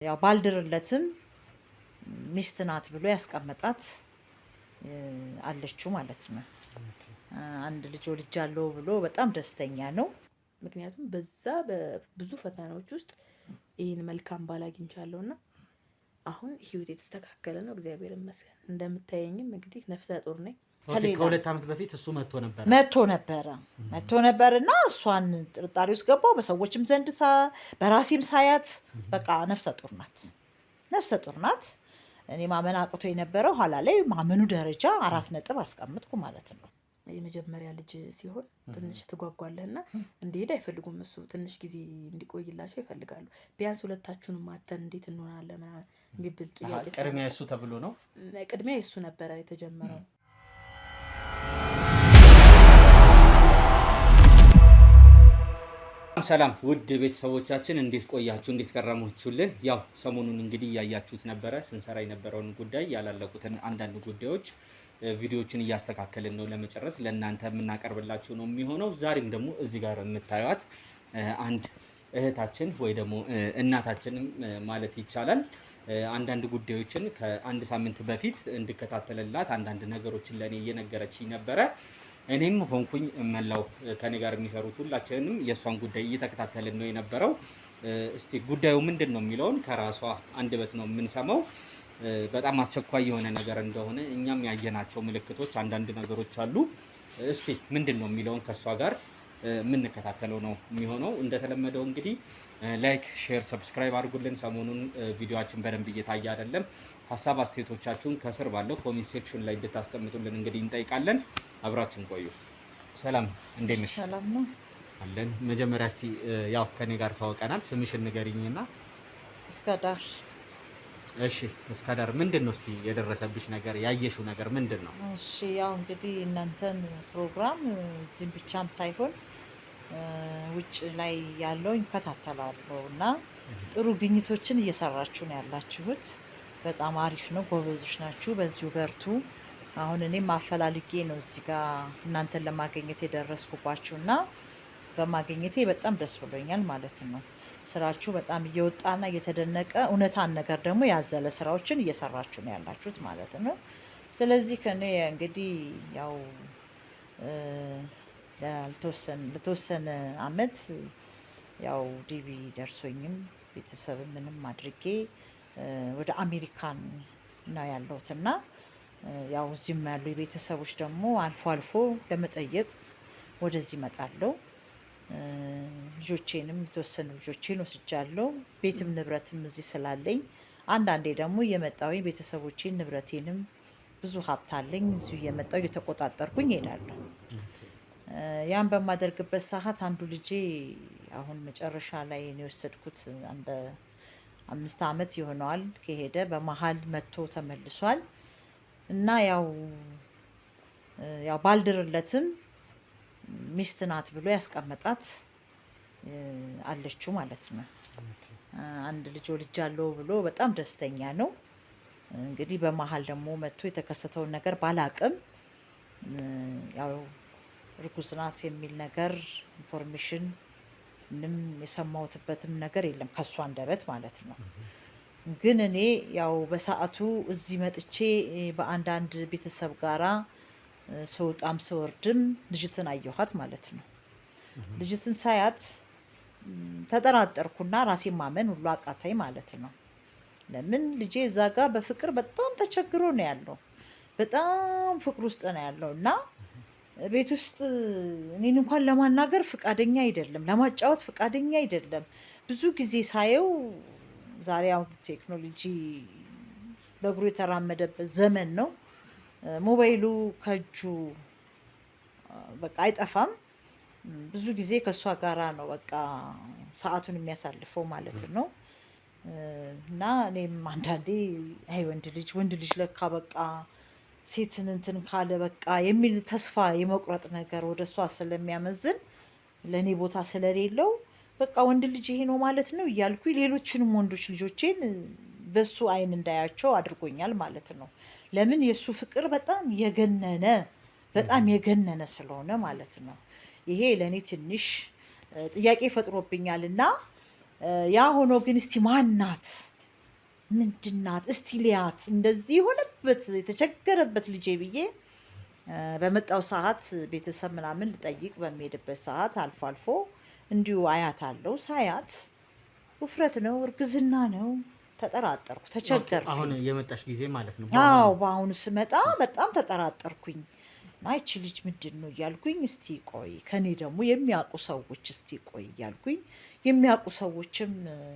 ያው ባልድርለትም ሚስት ናት ብሎ ያስቀመጣት አለችው ማለት ነው። አንድ ልጅ ወልጃለሁ ብሎ በጣም ደስተኛ ነው። ምክንያቱም በዛ በብዙ ፈተናዎች ውስጥ ይህን መልካም ባል አግኝቻለሁና አሁን ህይወት የተስተካከለ ነው፣ እግዚአብሔር ይመስገን። እንደምታየኝም እንግዲህ ነፍሰ ጡር ነኝ። ከሁለት ዓመት በፊት እሱ መጥቶ ነበርና እሷን ጥርጣሬ ውስጥ ገባው። በሰዎችም ዘንድ በራሴም ሳያት በቃ ነፍሰ ጡር ናት። እኔ ማመን አቅቶ የነበረው ኋላ ላይ ማመኑ ደረጃ 4 ነጥብ አስቀምጥኩ ማለት ነው። የመጀመሪያ ልጅ ሲሆን ትንሽ ትጓጓለህና እንዲሄድ አይፈልጉም። እሱ ትንሽ ጊዜ እንዲቆይላቸው ይፈልጋሉ። ቢያንስ ሁለታችሁንም ማተን እንዴት እንሆናለን ምናምን የሚብል ጥያቄ ቅድሚያ እሱ ተብሎ ነው። ቅድሚያ እሱ ነበረ የተጀመረው። ሰላም ውድ ቤተሰቦቻችን እንዴት ቆያችሁ? እንዴት ከረማችሁልን? ያው ሰሞኑን እንግዲህ ያያችሁት ነበረ ስንሰራ የነበረውን ጉዳይ ያላለቁትን አንዳንድ ጉዳዮች ቪዲዮዎችን እያስተካከልን ነው ለመጨረስ ለእናንተ የምናቀርብላችሁ ነው የሚሆነው። ዛሬም ደግሞ እዚህ ጋር የምታዩት አንድ እህታችን ወይ ደግሞ እናታችን ማለት ይቻላል አንዳንድ ጉዳዮችን ከአንድ ሳምንት በፊት እንድከታተልላት አንዳንድ ነገሮችን ለኔ እየነገረችኝ ነበረ። እኔም ሆንኩኝ መላው ከኔ ጋር የሚሰሩት ሁላችንም የሷን ጉዳይ እየተከታተልን ነው የነበረው። እስቲ ጉዳዩ ምንድን ነው የሚለውን ከራሷ አንደበት ነው የምንሰማው። በጣም አስቸኳይ የሆነ ነገር እንደሆነ እኛም ያየናቸው ምልክቶች አንዳንድ ነገሮች አሉ። እስቲ ምንድን ነው የሚለውን ከሷ ጋር የምንከታተለው ነው የሚሆነው። እንደተለመደው እንግዲህ ላይክ፣ ሼር፣ ሰብስክራይብ አድርጉልን። ሰሞኑን ቪዲዮአችን በደንብ እየታየ አይደለም። ሀሳብ አስተያየቶቻችሁን ከስር ባለው ኮሜንት ሴክሽን ላይ እንድታስቀምጡልን እንግዲህ እንጠይቃለን። አብራችን ቆዩ። ሰላም፣ እንዴት ነሽ? ሰላም ነው አለን። መጀመሪያ እስቲ ያው ከኔ ጋር ተዋውቀናል። ስምሽን ንገሪኝና። እስከዳር። እሺ እስከዳር፣ ምንድን ነው እስቲ የደረሰብሽ ነገር ያየሽው ነገር ምንድን ነው? እሺ ያው እንግዲህ እናንተን ፕሮግራም እዚህም ብቻም ሳይሆን ውጭ ላይ ያለው ይከታተላለሁ እና ጥሩ ግኝቶችን እየሰራችሁ ነው ያላችሁት። በጣም አሪፍ ነው፣ ጎበዞች ናችሁ። በዚሁ በርቱ። አሁን እኔም አፈላልጌ ነው እዚህ ጋር እናንተን ለማግኘት የደረስኩባችሁና በማግኘቴ በጣም ደስ ብሎኛል ማለት ነው። ስራችሁ በጣም እየወጣና እየተደነቀ እውነታን ነገር ደግሞ ያዘለ ስራዎችን እየሰራችሁ ነው ያላችሁት ማለት ነው። ስለዚህ ከኔ እንግዲህ ያው ለተወሰነ አመት ያው ዲቪ ደርሶኝም ቤተሰብ ምንም አድርጌ ወደ አሜሪካን ነው ያለሁትና ያው እዚህም ያሉ ቤተሰቦች ደግሞ አልፎ አልፎ ለመጠየቅ ወደዚህ እመጣለሁ። ልጆቼንም የተወሰኑ ልጆቼን ወስጃለሁ። ቤትም ንብረትም እዚህ ስላለኝ አንዳንዴ ደግሞ እየመጣሁ ቤተሰቦቼን ንብረቴንም ብዙ ሀብት አለኝ እዚሁ እየመጣሁ እየተቆጣጠርኩኝ እሄዳለሁ። ያን በማደርግበት ሰዓት አንዱ ልጄ አሁን መጨረሻ ላይ ነው የወሰድኩት። አንድ 5 አመት ይሆነዋል ከሄደ። በመሀል መጥቶ ተመልሷል እና ያው ባልድርለትም ሚስት ናት ብሎ ያስቀመጣት አለችው ማለት ነው። አንድ ልጅ ወልጃለሁ ብሎ በጣም ደስተኛ ነው። እንግዲህ በመሀል ደግሞ መጥቶ የተከሰተውን ነገር ባላቅም ያው እርጉዝ ናት የሚል ነገር ኢንፎርሜሽን ምንም የሰማሁትበትም ነገር የለም ከሷ አንደበት ማለት ነው። ግን እኔ ያው በሰዓቱ እዚህ መጥቼ በአንዳንድ ቤተሰብ ጋራ ስወጣም ስወርድም ልጅትን አየኋት ማለት ነው። ልጅትን ሳያት ተጠራጠርኩና ራሴን ማመን ሁሉ አቃተኝ ማለት ነው። ለምን ልጄ እዛ ጋር በፍቅር በጣም ተቸግሮ ነው ያለው። በጣም ፍቅር ውስጥ ነው ያለው እና ቤት ውስጥ እኔን እንኳን ለማናገር ፍቃደኛ አይደለም፣ ለማጫወት ፍቃደኛ አይደለም። ብዙ ጊዜ ሳየው ዛሬ ያው ቴክኖሎጂ በእግሩ የተራመደበት ዘመን ነው። ሞባይሉ ከእጁ በቃ አይጠፋም። ብዙ ጊዜ ከእሷ ጋራ ነው በቃ ሰዓቱን የሚያሳልፈው ማለት ነው። እና እኔም አንዳንዴ አይ ወንድ ልጅ ለካ በቃ ሴትን እንትን ካለ በቃ የሚል ተስፋ የመቁረጥ ነገር ወደ እሷ ስለሚያመዝን ለእኔ ቦታ ስለሌለው በቃ ወንድ ልጅ ይሄ ነው ማለት ነው እያልኩኝ ሌሎችንም ወንዶች ልጆቼን በሱ አይን እንዳያቸው አድርጎኛል ማለት ነው። ለምን የሱ ፍቅር በጣም የገነነ ስለሆነ ማለት ነው። ይሄ ለኔ ትንሽ ጥያቄ ፈጥሮብኛልና ያ ሆኖ ግን እስቲ ማናት ምንድናት እስቲ ሊያት እንደዚህ የሆነበት የተቸገረበት ልጄ ብዬ በመጣው ሰዓት ቤተሰብ ምናምን ልጠይቅ በሚሄድበት ሰዓት አልፎ አልፎ እንዲሁ አያት አለው። ሳያት ውፍረት ነው እርግዝና ነው ተጠራጠርኩ፣ ተቸገርኩ። አሁን የመጣሽ ጊዜ ማለት ነው? አዎ በአሁኑ ስመጣ በጣም ተጠራጠርኩኝ። እና ይቺ ልጅ ምንድን ነው እያልኩኝ እስቲ ቆይ ከኔ ደግሞ የሚያውቁ ሰዎች እስቲ ቆይ እያልኩኝ የሚያውቁ ሰዎችም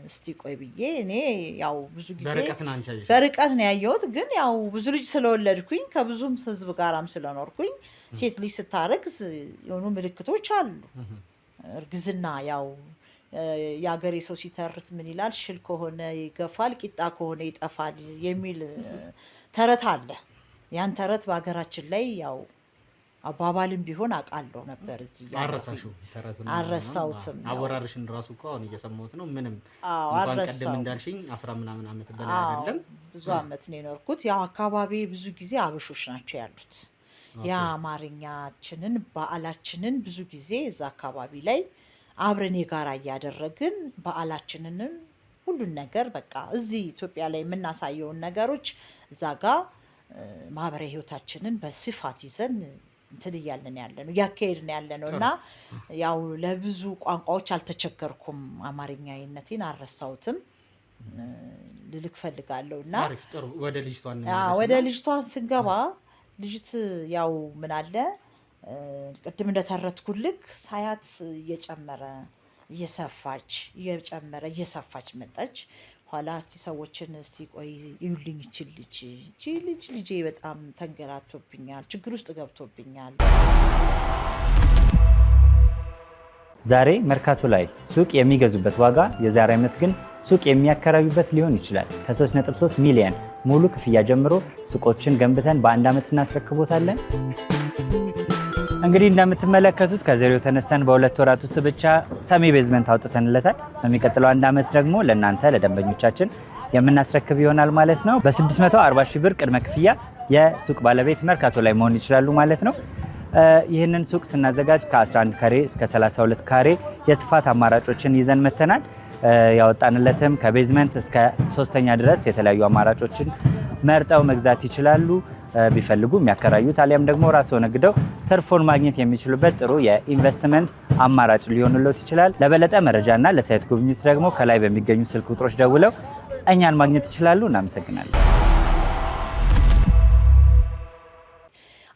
እስቲ ቆይ ብዬ እኔ ያው ብዙ ጊዜ በርቀት ነው ያየሁት። ግን ያው ብዙ ልጅ ስለወለድኩኝ ከብዙም ህዝብ ጋራም ስለኖርኩኝ ሴት ልጅ ስታረግዝ የሆኑ ምልክቶች አሉ። እርግዝና ያው የአገሬ ሰው ሲተርት ምን ይላል? ሽል ከሆነ ይገፋል፣ ቂጣ ከሆነ ይጠፋል የሚል ተረት አለ። ያን ተረት በሀገራችን ላይ ያው አባባልም ቢሆን አውቃለሁ ነበር። እዚህ አረሳሽው ተረቱን? አረሳውትም። አወራርሽን ራሱ እኮ አሁን እየሰማሁት ነው። ምንም እንኳን ቀደም እንዳልሽኝ 10 ምናምን ዓመት በላይ አይደለም ብዙ ዓመት ነው የኖርኩት። ያው አካባቢ ብዙ ጊዜ አበሾች ናቸው ያሉት። ያ አማርኛችንን በዓላችንን ብዙ ጊዜ እዛ አካባቢ ላይ አብረን የጋራ እያደረግን በዓላችንንም ሁሉን ነገር በቃ እዚህ ኢትዮጵያ ላይ የምናሳየውን ነገሮች እዛ ጋር ማህበራዊ ህይወታችንን በስፋት ይዘን እንትን እያልን ያለ ነው እያካሄድን ያለ ነው። እና ያው ለብዙ ቋንቋዎች አልተቸገርኩም። አማርኛዊነቴን አልረሳሁትም ልልክ ፈልጋለሁ። እና ወደ ልጅቷን ስንገባ ልጅት ያው ምን አለ ቅድም እንደተረትኩልክ ሳያት እየጨመረ እየሰፋች መጣች። ኋላ እስቲ ሰዎችን እስቲ ቆይ ይውልኝ ይችል ልጄ በጣም ተንገላቶብኛል፣ ችግር ውስጥ ገብቶብኛል። ዛሬ መርካቶ ላይ ሱቅ የሚገዙበት ዋጋ የዛሬ ዓመት ግን ሱቅ የሚያከራዩበት ሊሆን ይችላል። ከ3.3 ሚሊዮን ሙሉ ክፍያ ጀምሮ ሱቆችን ገንብተን በአንድ ዓመት እናስረክቦታለን። እንግዲህ እንደምትመለከቱት ከዜሮ ተነስተን በ2 ወራት ውስጥ ብቻ ሰሚ ቤዝመንት አውጥተንለታል። በሚቀጥለው አንድ ዓመት ደግሞ ለእናንተ ለደንበኞቻችን የምናስረክብ ይሆናል ማለት ነው። በ640 ሺህ ብር ቅድመ ክፍያ የሱቅ ባለቤት መርካቶ ላይ መሆን ይችላሉ ማለት ነው። ይህንን ሱቅ ስናዘጋጅ ከ11 ካሬ እስከ 32 ካሬ የስፋት አማራጮችን ይዘን መተናል። ያወጣንለትም ከቤዝመንት እስከ 3ኛ ድረስ የተለያዩ አማራጮችን መርጠው መግዛት ይችላሉ። ቢፈልጉ የሚያከራዩት አሊያም ደግሞ ራስዎ ነግደው ትርፉን ማግኘት የሚችሉበት ጥሩ የኢንቨስትመንት አማራጭ ሊሆንልዎት ይችላል። ለበለጠ መረጃና ለሳይት ጉብኝት ደግሞ ከላይ በሚገኙ ስልክ ቁጥሮች ደውለው እኛን ማግኘት ይችላሉ። እናመሰግናለን።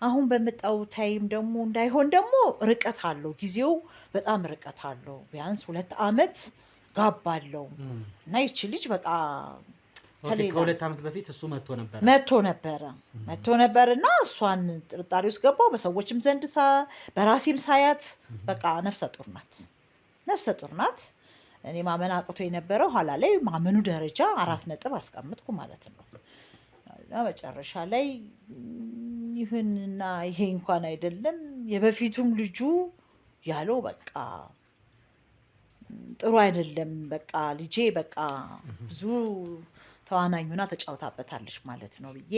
አሁን በመጣው ታይም ደግሞ እንዳይሆን ደግሞ ርቀት አለው፣ ጊዜው በጣም ርቀት አለው። ቢያንስ 2 ዓመት ጋብ አለው እና ይቺ ልጅ በቃ ከ2 ዓመት በፊት እሱ መጥቶ ነበር እና እሷን ጥርጣሬ ውስጥ ገባው። በሰዎችም ዘንድ በራሴም ሳያት በቃ ነፍሰ ጡር ናት። እኔ ማመን አቅቶ የነበረው ኋላ ላይ ማመኑ ደረጃ 4 ነጥብ አስቀምጥኩ ማለት ነው። እና መጨረሻ ላይ ይህንና ይሄ እንኳን አይደለም የበፊቱም ልጁ ያለው በቃ ጥሩ አይደለም፣ በቃ ልጄ በቃ ብዙ ተዋናኙና ተጫውታበታለች ማለት ነው ብዬ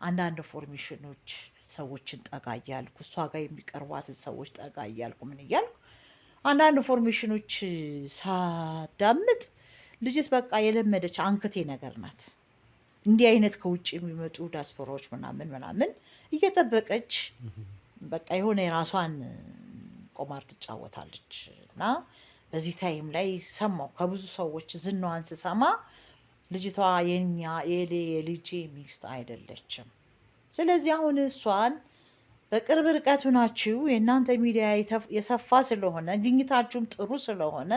አንዳንድ ኢንፎርሜሽኖች ሰዎችን ጠጋ እያልኩ እሷ ጋር የሚቀርቧትን ሰዎች ጠጋ እያልኩ ምን እያልኩ አንዳንድ ኢንፎርሜሽኖች ሳዳምጥ ልጅት በቃ የለመደች አንክቴ ነገር ናት። እንዲህ አይነት ከውጭ የሚመጡ ዲያስፖራዎች ምናምን እየጠበቀች በቃ የሆነ የራሷን ቁማር ትጫወታለች። እና በዚህ ታይም ላይ ሰማሁ ከብዙ ሰዎች ዝናዋን ስሰማ ልጅቷ የልጄ ሚስት አይደለችም። ስለዚህ አሁን እሷን በቅርብ ርቀት ሆናችሁ የእናንተ ሚዲያ የሰፋ ስለሆነ ግኝታችሁም ጥሩ ስለሆነ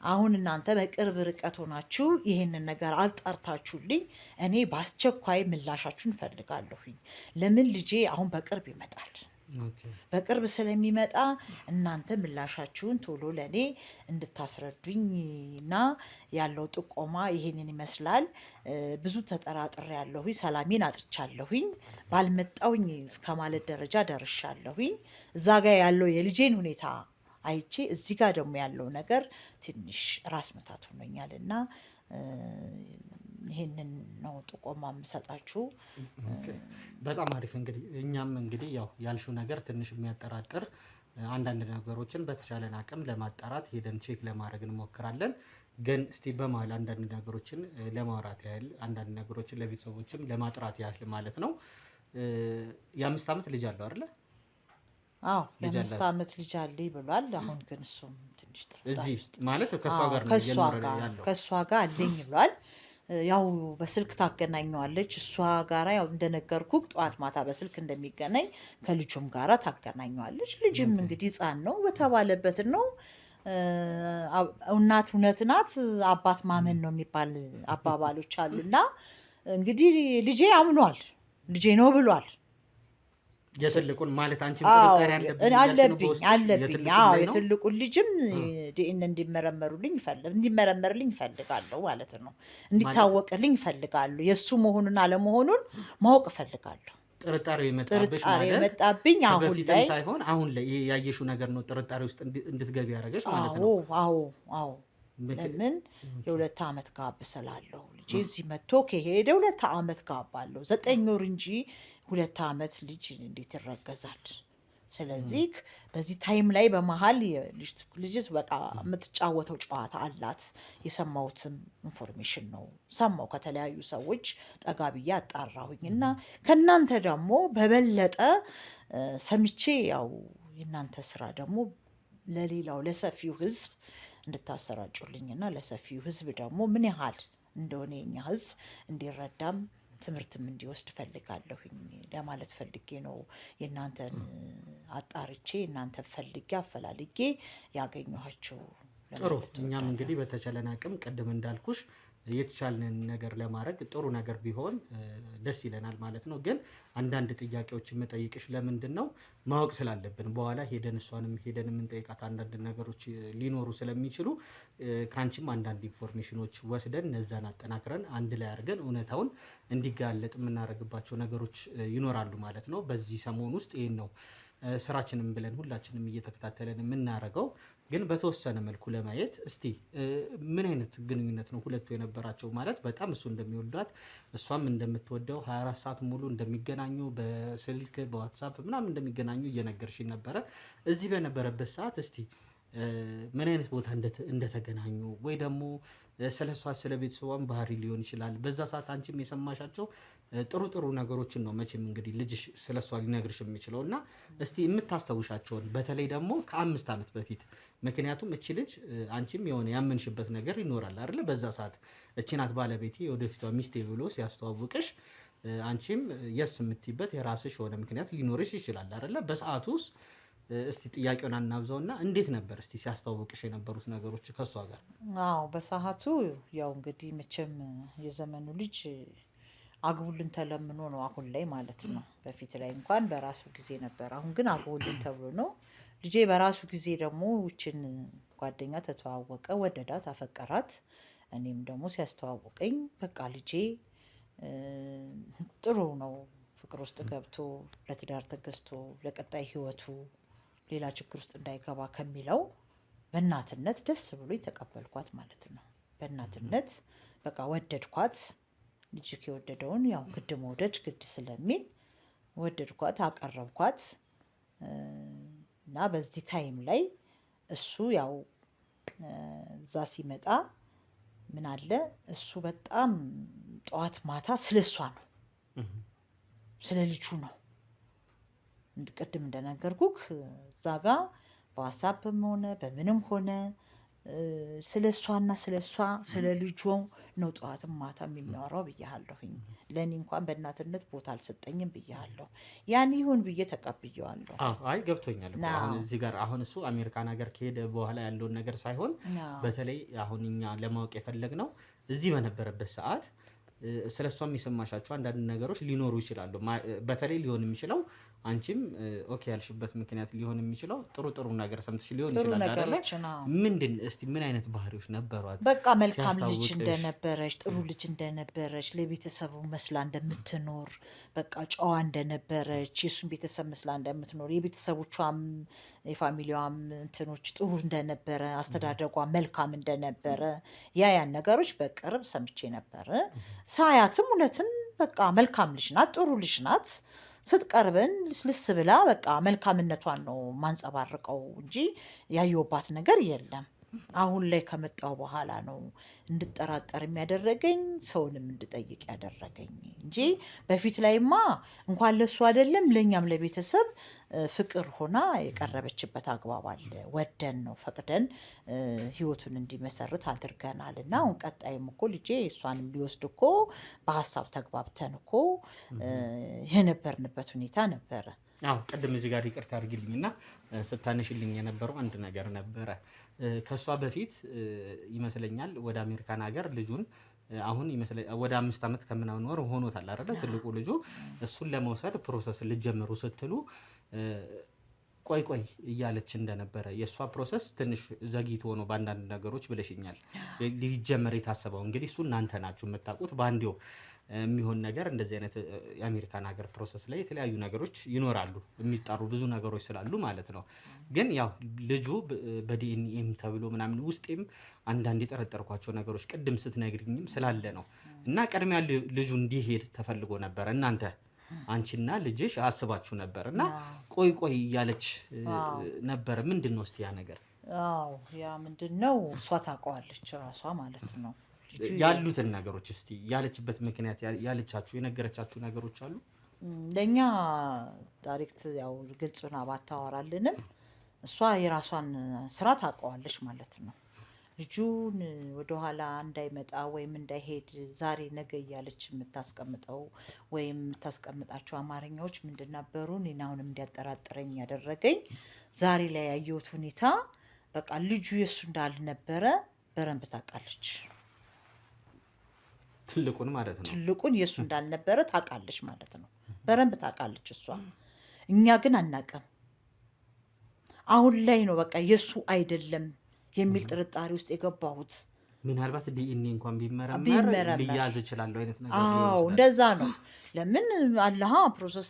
አሁን እናንተ በቅርብ ርቀት ሆናችሁ ይህንን ነገር አልጣርታችሁልኝ እኔ በአስቸኳይ ምላሻችሁን እፈልጋለሁኝ። ለምን ልጄ አሁን በቅርብ ይመጣል። በቅርብ ስለሚመጣ እናንተ ምላሻችሁን ቶሎ ለእኔ እንድታስረዱኝ እና ያለው ጥቆማ ይሄንን ይመስላል። ብዙ ተጠራጥሬ ያለሁኝ፣ ሰላሜን አጥቻለሁኝ፣ ባልመጣውኝ እስከ ማለት ደረጃ ደርሻለሁኝ። እዛ ጋር ያለው የልጄን ሁኔታ አይቼ እዚህ ጋር ደግሞ ያለው ነገር ትንሽ ራስ መታት ሆኖኛል እና ይሄንን ነው ጥቆማ የምሰጣችሁ። በጣም አሪፍ። እንግዲህ እኛም እንግዲህ ያው ያልሽው ነገር ትንሽ የሚያጠራጥር አንዳንድ ነገሮችን በተቻለን አቅም ለማጣራት ሄደን ቼክ ለማድረግ እንሞክራለን። ግን እስቲ በመሀል አንዳንድ ነገሮችን ለማውራት ያህል አንዳንድ ነገሮችን ለቤተሰቦችም ለማጥራት ያህል ማለት ነው። የ5 ዓመት ልጅ አለው አይደለ? አዎ የ5 ዓመት ልጅ አለኝ ብሏል። አሁን ግን እሱም ትንሽ ጥርጣሬ ውስጥ ማለት ከእሷ ጋር ነው ያለው። ከእሷ ጋር አለኝ ብሏል። ያው በስልክ ታገናኘዋለች እሷ ጋራ ያው እንደነገርኩ ጠዋት ማታ በስልክ እንደሚገናኝ ከልጁም ጋራ ታገናኘዋለች። ልጅም እንግዲህ ሕፃን ነው በተባለበት ነው። እናት እውነት ናት፣ አባት ማመን ነው የሚባል አባባሎች አሉና እንግዲህ ልጄ አምኗል፣ ልጄ ነው ብሏል። የትልቁን ማለት አንቺ ጥርጣሬ አለብኝ። አዎ የትልቁን ልጅም እንዲመረመርልኝ እፈልጋለሁ ማለት ነው። እንዲታወቅልኝ እፈልጋለሁ። የእሱ መሆኑን አለመሆኑን ማወቅ እፈልጋለሁ። ጥርጣሬ የመጣብኝ አሁን ላይ ያየሽው ነገር ነው ጥርጣሬ ውስጥ እንድትገቢ ያደረገሽ ማለት ነው። አዎ ለምን የ2 ዓመት ጋብ ስላለው ልጅ እዚህ መጥቶ ከሄደ 2 ዓመት ጋብ አለው። 9 ወር እንጂ 2 ዓመት ልጅ እንዴት ይረገዛል? ስለዚህ በዚህ ታይም ላይ በመሀል ልጅ በቃ የምትጫወተው ጨዋታ አላት። የሰማሁትም ኢንፎርሜሽን ነው ሰማሁ ከተለያዩ ሰዎች ጠጋ ብዬ አጣራሁኝ እና ከእናንተ ደግሞ በበለጠ ሰምቼ ያው የእናንተ ስራ ደግሞ ለሌላው ለሰፊው ህዝብ እንድታሰራጩልኝና ለሰፊው ህዝብ ደግሞ ምን ያህል እንደሆነ የኛ ህዝብ እንዲረዳም ትምህርትም እንዲወስድ ፈልጋለሁኝ ለማለት ፈልጌ ነው። የእናንተን አጣርቼ እናንተን ፈልጌ አፈላልጌ ያገኘኋችሁ። ጥሩ። እኛም እንግዲህ በተቻለን አቅም ቅድም እንዳልኩሽ የተቻለን ነገር ለማድረግ ጥሩ ነገር ቢሆን ደስ ይለናል ማለት ነው። ግን አንዳንድ ጥያቄዎችን መጠይቅሽ ለምንድን ነው ማወቅ ስላለብን በኋላ ሄደን እሷንም ሄደን የምንጠይቃት አንዳንድ ነገሮች ሊኖሩ ስለሚችሉ ከአንቺም አንዳንድ ኢንፎርሜሽኖች ወስደን እነዛን አጠናክረን አንድ ላይ አድርገን እውነታውን እንዲጋለጥ የምናደርግባቸው ነገሮች ይኖራሉ ማለት ነው። በዚህ ሰሞን ውስጥ ይህን ነው ስራችንም ብለን ሁላችንም እየተከታተለን የምናደርገው። ግን በተወሰነ መልኩ ለማየት እስቲ ምን አይነት ግንኙነት ነው ሁለቱ የነበራቸው? ማለት በጣም እሱ እንደሚወዳት እሷም እንደምትወደው 24 ሰዓት ሙሉ እንደሚገናኙ በስልክ በዋትሳፕ ምናምን እንደሚገናኙ እየነገርሽኝ ነበረ። እዚህ በነበረበት ሰዓት እስቲ ምን አይነት ቦታ እንደተገናኙ ወይ ደግሞ ስለ እሷ ስለ ቤተሰቧም ባህሪ ሊሆን ይችላል። በዛ ሰዓት አንቺም የሰማሻቸው ጥሩ ነገሮችን ነው መቼም እንግዲህ ልጅሽ ስለ እሷ ሊነግርሽ የሚችለው እና እስቲ የምታስታውሻቸውን በተለይ ደግሞ ከ5 ዓመት በፊት ምክንያቱም እቺ ልጅ አንቺም የሆነ ያመንሽበት ነገር ይኖራል አይደለ? በዛ ሰዓት እቺ ናት ባለቤቴ የወደፊቷ ሚስቴ ብሎ ሲያስተዋውቅሽ አንቺም የስ የምትይበት የራስሽ የሆነ ምክንያት ሊኖርሽ ይችላል አይደለ? በሰዓቱ ውስጥ እስቲ ጥያቄውን አናብዛውና እንዴት ነበር እስቲ ሲያስተዋውቅሽ የነበሩት ነገሮች ከሷ ጋር? አዎ በሰዓቱ ያው እንግዲህ መቼም የዘመኑ ልጅ አግቡልን ተለምኖ ነው አሁን ላይ ማለት ነው። በፊት ላይ እንኳን በራሱ ጊዜ ነበር፣ አሁን ግን አግቡልን ተብሎ ነው። ልጄ በራሱ ጊዜ ደግሞ ውችን ጓደኛ ተተዋወቀ፣ ወደዳት፣ አፈቀራት። እኔም ደግሞ ሲያስተዋውቀኝ በቃ ልጄ ጥሩ ነው ፍቅር ውስጥ ገብቶ ለትዳር ተገዝቶ ለቀጣይ ህይወቱ ሌላ ችግር ውስጥ እንዳይገባ ከሚለው በእናትነት ደስ ብሎኝ ተቀበልኳት ማለት ነው። በእናትነት በቃ ወደድኳት። ልጅ የወደደውን ያው ግድ መውደድ ግድ ስለሚል ወደድኳት፣ አቀረብኳት እና በዚህ ታይም ላይ እሱ ያው እዛ ሲመጣ ምን አለ እሱ በጣም ጠዋት ማታ ስለ እሷ ነው ስለ ልጁ ነው። ቅድም እንደነገርኩክ እዛ ጋ በዋትሳፕም ሆነ በምንም ሆነ ስለ እሷና ስለ እሷ ስለ ልጇ ነው ጠዋትም ማታም የሚያወራው ብያለሁኝ። ለእኔ እንኳን በእናትነት ቦታ አልሰጠኝም ብያለሁ። ያን ይሁን ብዬ ተቀብዬዋለሁ። አይ ገብቶኛል። አሁን እዚህ ጋር አሁን እሱ አሜሪካን ሀገር ከሄደ በኋላ ያለውን ነገር ሳይሆን በተለይ አሁን እኛ ለማወቅ የፈለግነው እዚህ በነበረበት ሰዓት ስለ እሷም የሰማሻቸው አንዳንድ ነገሮች ሊኖሩ ይችላሉ። በተለይ ሊሆን የሚችለው አንቺም ኦኬ ያልሽበት ምክንያት ሊሆን የሚችለው ጥሩ ነገር ሰምተሽ ሊሆን ይችላል አይደለ? ምንድን እስቲ ምን አይነት ባህሪዎች ነበሯት? በቃ መልካም ልጅ እንደነበረች፣ ጥሩ ልጅ እንደነበረች፣ ለቤተሰቡ መስላ እንደምትኖር፣ በቃ ጨዋ እንደነበረች፣ የሱን ቤተሰብ መስላ እንደምትኖር፣ የቤተሰቦቿም የፋሚሊዋም እንትኖች ጥሩ እንደነበረ፣ አስተዳደጓ መልካም እንደነበረ ያን ነገሮች በቅርብ ሰምቼ ነበረ። ሳያትም እውነትም በቃ መልካም ልጅ ናት፣ ጥሩ ልጅ ናት። ስትቀርበን ልስልስ ብላ በቃ መልካምነቷን ነው ማንጸባርቀው እንጂ ያየውባት ነገር የለም። አሁን ላይ ከመጣው በኋላ ነው እንድጠራጠር የሚያደረገኝ ሰውንም እንድጠይቅ ያደረገኝ እንጂ በፊት ላይማ እንኳን ለሱ አይደለም ለኛም ለቤተሰብ ፍቅር ሆና የቀረበችበት አግባብ አለ። ወደን ነው ፈቅደን ህይወቱን እንዲመሰርት አድርገናል። እና አሁን ቀጣይም እኮ ልጄ እሷንም ሊወስድ እኮ በሀሳብ ተግባብተን እኮ የነበርንበት ሁኔታ ነበረ። አዎ ቅድም እዚህ ጋር ይቅርታ አድርጊልኝና ስታነሽልኝ የነበረው አንድ ነገር ነበረ። ከሷ በፊት ይመስለኛል ወደ አሜሪካን ሀገር ልጁን አሁን ወደ 5 ዓመት ከምናምን ወር ሆኖታል አይደለ? ትልቁ ልጁ እሱን ለመውሰድ ፕሮሰስ ልጀምሩ ስትሉ ቆይ እያለች እንደነበረ የእሷ ፕሮሰስ ትንሽ ዘግይቶ ነው በአንዳንድ ነገሮች ብለሽኛል። ሊጀመር የታሰበው እንግዲህ እሱ እናንተ ናችሁ የምታውቁት። በአንዴው የሚሆን ነገር እንደዚህ አይነት የአሜሪካን ሀገር ፕሮሰስ ላይ የተለያዩ ነገሮች ይኖራሉ የሚጣሩ ብዙ ነገሮች ስላሉ ማለት ነው። ግን ያው ልጁ በዲኤንኤም ተብሎ ምናምን ውስጤም አንዳንድ የጠረጠርኳቸው ነገሮች ቅድም ስትነግሪኝም ስላለ ነው። እና ቀድሚያ ልጁ እንዲሄድ ተፈልጎ ነበር። እናንተ አንቺና ልጅሽ አስባችሁ ነበር እና ቆይ እያለች ነበር። ምንድን ነው እስቲ ያ ነገር? አዎ ያ ምንድን ነው እሷ ታውቀዋለች ራሷ ማለት ነው። ያሉትን ነገሮች እስቲ ያለችበት ምክንያት ያለቻችሁ የነገረቻችሁ ነገሮች አሉ? ለኛ ዳይሬክት ያው ግልጽና ባታወራልንም እሷ የራሷን ስራ ታውቀዋለች ማለት ነው። ልጁን ወደኋላ እንዳይመጣ ወይም እንዳይሄድ ዛሬ ነገ እያለች የምታስቀምጠው ወይም የምታስቀምጣቸው አማርኛዎች ምንድን ነበሩ? እኔን አሁንም እንዲያጠራጥረኝ ያደረገኝ ዛሬ ላይ ያየሁት ሁኔታ በቃ ልጁ የእሱ እንዳልነበረ በደንብ ታውቃለች። ትልቁን ማለት ነው። ትልቁን የእሱ እንዳልነበረ ታውቃለች ማለት ነው። በደንብ ታውቃለች እሷ። እኛ ግን አናውቅም። አሁን ላይ ነው በቃ የእሱ አይደለም የሚል ጥርጣሬ ውስጥ የገባሁት። ምናልባት ዲኤንኤ እንኳን ቢመረመር ሊያዝ ይችላል አይነት ነገር። አዎ እንደዛ ነው። ለምን አላህ ፕሮሰስ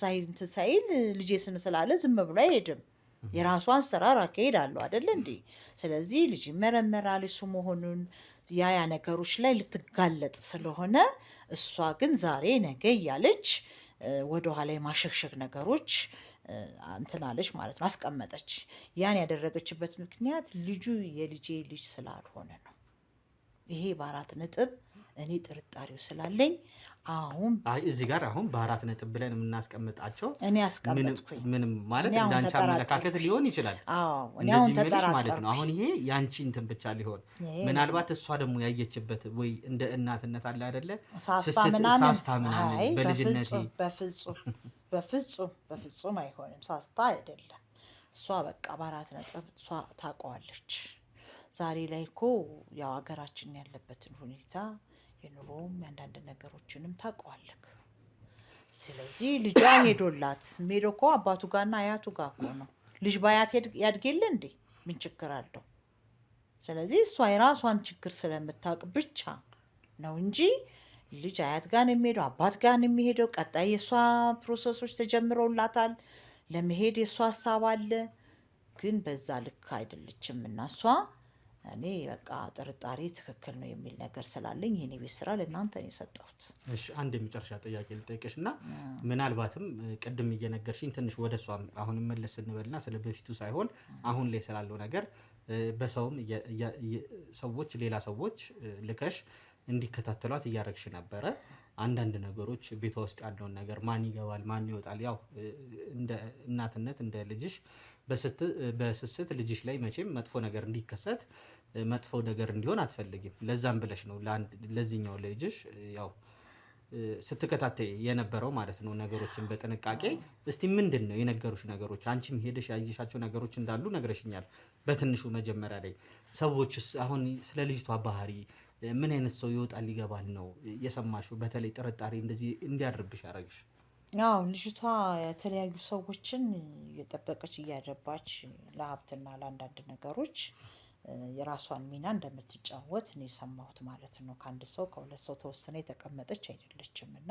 ሳይል ልጄ ስም ስላለ ዝም ብሎ አይሄድም። የራሷን አሰራር አካሄድ አለው አይደል እንዴ? ስለዚህ ልጅ ይመረመራል እሱ መሆኑን ያ ነገሮች ላይ ልትጋለጥ ስለሆነ እሷ ግን ዛሬ ነገ እያለች ወደኋላ የማሸግሸግ ነገሮች እንትናለች ማለት ነው፣ አስቀመጠች። ያን ያደረገችበት ምክንያት ልጁ የልጄ ልጅ ስላልሆነ ነው። ይሄ በ4 ነጥብ እኔ ጥርጣሬው ስላለኝ አሁን እዚህ ጋር አሁን በ4 ነጥብ ብለን የምናስቀምጣቸው እኔ አስቀመጥኩኝ። ምንም ማለት እንዳንቺ አመለካከት ሊሆን ይችላል። አዎ እኔ አሁን ተጠራጠርኩ ማለት ነው። አሁን ይሄ ያንቺ እንትን ብቻ ሊሆን ምናልባት እሷ ደግሞ ያየችበት ወይ እንደ እናትነት አለ አይደለ? ሳስታ ምናምን በልጅነቴ በፍጹም አይሆንም። ሳስታ አይደለም እሷ በቃ በ4 ነጥብ እሷ ታውቀዋለች። ዛሬ ላይ እኮ ያው ሀገራችን ያለበትን ሁኔታ የኑሮም የአንዳንድ ነገሮችንም ታውቀዋለህ። ስለዚህ ልጇ ሄዶላት ሄዶ እኮ አባቱ ጋርና አያቱ ጋር እኮ ነው። ልጅ ባያት ያድግ የለ እንዴ? ምን ችግር አለው? ስለዚህ እሷ የራሷን ችግር ስለምታውቅ ብቻ ነው እንጂ ልጅ አያት ጋር ነው የሚሄደው፣ አባት ጋር ነው የሚሄደው። ቀጣይ የእሷ ፕሮሰሶች ተጀምረውላታል ለመሄድ የእሷ ሀሳብ አለ። ግን በዛ ልክ አይደለችም እና እሷ እኔ በቃ ጥርጣሬ ትክክል ነው የሚል ነገር ስላለኝ ይሄን ቤት ስራ ለእናንተ ነው የሰጠሁት። እሺ አንድ የመጨረሻ ጥያቄ ልጠይቅሽ እና ምናልባትም ቅድም እየነገርሽኝ ትንሽ ወደ እሷ አሁን መለስ እንበልና ስለ በፊቱ ሳይሆን አሁን ላይ ስላለው ነገር በሰውም ሰዎች ሌላ ሰዎች ልከሽ እንዲከታተሏት እያረግሽ ነበረ። አንዳንድ ነገሮች ቤቷ ውስጥ ያለውን ነገር ማን ይገባል ማን ይወጣል፣ ያው እንደ እናትነት እንደ ልጅሽ በስስት ልጅሽ ላይ መቼም መጥፎ ነገር እንዲከሰት መጥፎ ነገር እንዲሆን አትፈልጊም። ለዛም ብለሽ ነው ለዚህኛው ልጅሽ ያው ስትከታተይ የነበረው ማለት ነው ነገሮችን በጥንቃቄ። እስቲ ምንድን ነው የነገሩሽ ነገሮች? አንቺም ሄደሽ ያየሻቸው ነገሮች እንዳሉ ነግረሽኛል በትንሹ መጀመሪያ ላይ። ሰዎችስ አሁን ስለ ልጅቷ ባህሪ ምን አይነት ሰው ይወጣል ይገባል ነው የሰማሽው? በተለይ ጥርጣሬ እንደዚህ እንዲያድርብሽ ያደረግሽ? ያው ልጅቷ የተለያዩ ሰዎችን እየጠበቀች እያደባች ለሀብትና ለአንዳንድ ነገሮች የራሷን ሚና እንደምትጫወት ነው የሰማሁት ማለት ነው። ከአንድ ሰው ከሁለት ሰው ተወስነ የተቀመጠች አይደለችም እና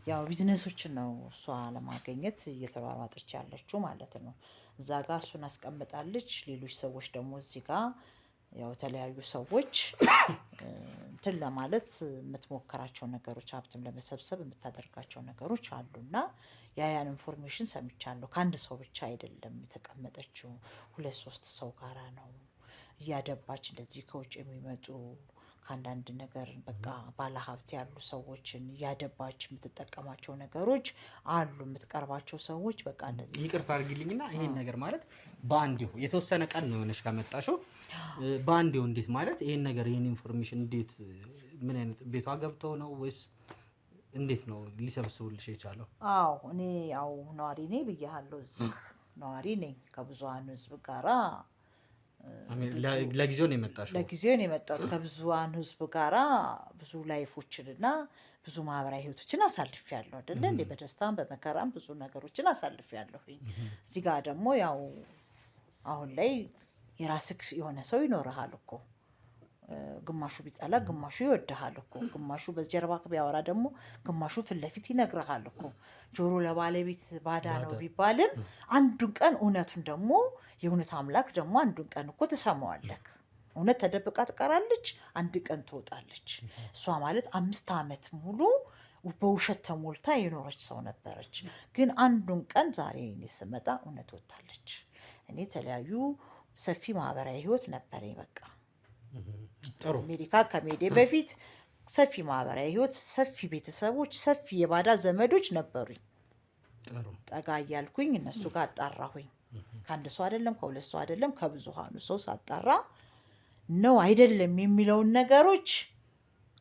ያው ቢዝነሶችን ነው እሷ ለማገኘት እየተሯሯጠች ያለችው ማለት ነው። እዛ ጋር እሱን አስቀምጣለች። ሌሎች ሰዎች ደግሞ እዚህ ጋር ያው የተለያዩ ሰዎች እንትን ለማለት የምትሞክራቸው ነገሮች ሀብትም ለመሰብሰብ የምታደርጋቸው ነገሮች አሉና ያን ኢንፎርሜሽን ሰምቻለሁ። ከአንድ ሰው ብቻ አይደለም የተቀመጠችው 2-3 ሰው ጋራ ነው እያደባች እንደዚህ ከውጭ የሚመጡ ከአንዳንድ ነገር በቃ ባለሀብት ያሉ ሰዎችን እያደባች የምትጠቀማቸው ነገሮች አሉ። የምትቀርባቸው ሰዎች በቃ እንደዚህ ይቅርታ አድርጊልኝና ይሄን ነገር ማለት በአንዴው የተወሰነ ቀን ነው የሆነሽ ካመጣሽው በአንዴው እንዴት ማለት ይሄን ነገር ይሄን ኢንፎርሜሽን እንዴት ምን አይነት ቤቷ ገብተው ነው ወይስ እንዴት ነው ሊሰብስቡልሽ የቻለው? አዎ እኔ ያው ነዋሪ ነኝ ብያለሁ። እዚህ ነዋሪ ነኝ ከብዙሃኑ ህዝብ ጋራ ለጊዜው ነው የመጣሽው? ለጊዜው ነው የመጣሁት። ከብዙሃኑ ህዝብ ጋራ ብዙ ላይፎችንና ብዙ ማህበራዊ ህይወቶችን አሳልፌያለሁ አይደለ እንዴ? በደስታም በመከራም ብዙ ነገሮችን አሳልፌያለሁኝ። እዚህ ጋር ደግሞ ያው አሁን ላይ የራስህ የሆነ ሰው ይኖርሃል እኮ። ግማሹ ቢጠላ ግማሹ ይወድሃል እኮ። ግማሹ በጀርባ ቢያወራ ደግሞ ግማሹ ፊት ለፊት ይነግርሃል እኮ። ጆሮ ለባለቤት ባዳ ነው ቢባልም አንዱን ቀን እውነቱን ደግሞ የእውነት አምላክ ደግሞ አንዱን ቀን እኮ ትሰማዋለህ። እውነት ተደብቃ ትቀራለች፣ አንድ ቀን ትወጣለች። እሷ ማለት 5 ዓመት ሙሉ በውሸት ተሞልታ የኖረች ሰው ነበረች። ግን አንዱን ቀን ዛሬ እኔ ስመጣ እውነት ወጣለች። እኔ የተለያዩ ሰፊ ማህበራዊ ህይወት ነበረኝ። በቃ አሜሪካ ከመሄዴ በፊት ሰፊ ማህበራዊ ህይወት፣ ሰፊ ቤተሰቦች፣ ሰፊ የባዳ ዘመዶች ነበሩኝ። ጠጋ እያልኩኝ እነሱ ጋር አጣራሁኝ። ከአንድ ሰው አይደለም ከሁለት ሰው አይደለም ከብዙሃኑ ሰው ሳጣራ ነው አይደለም የሚለውን ነገሮች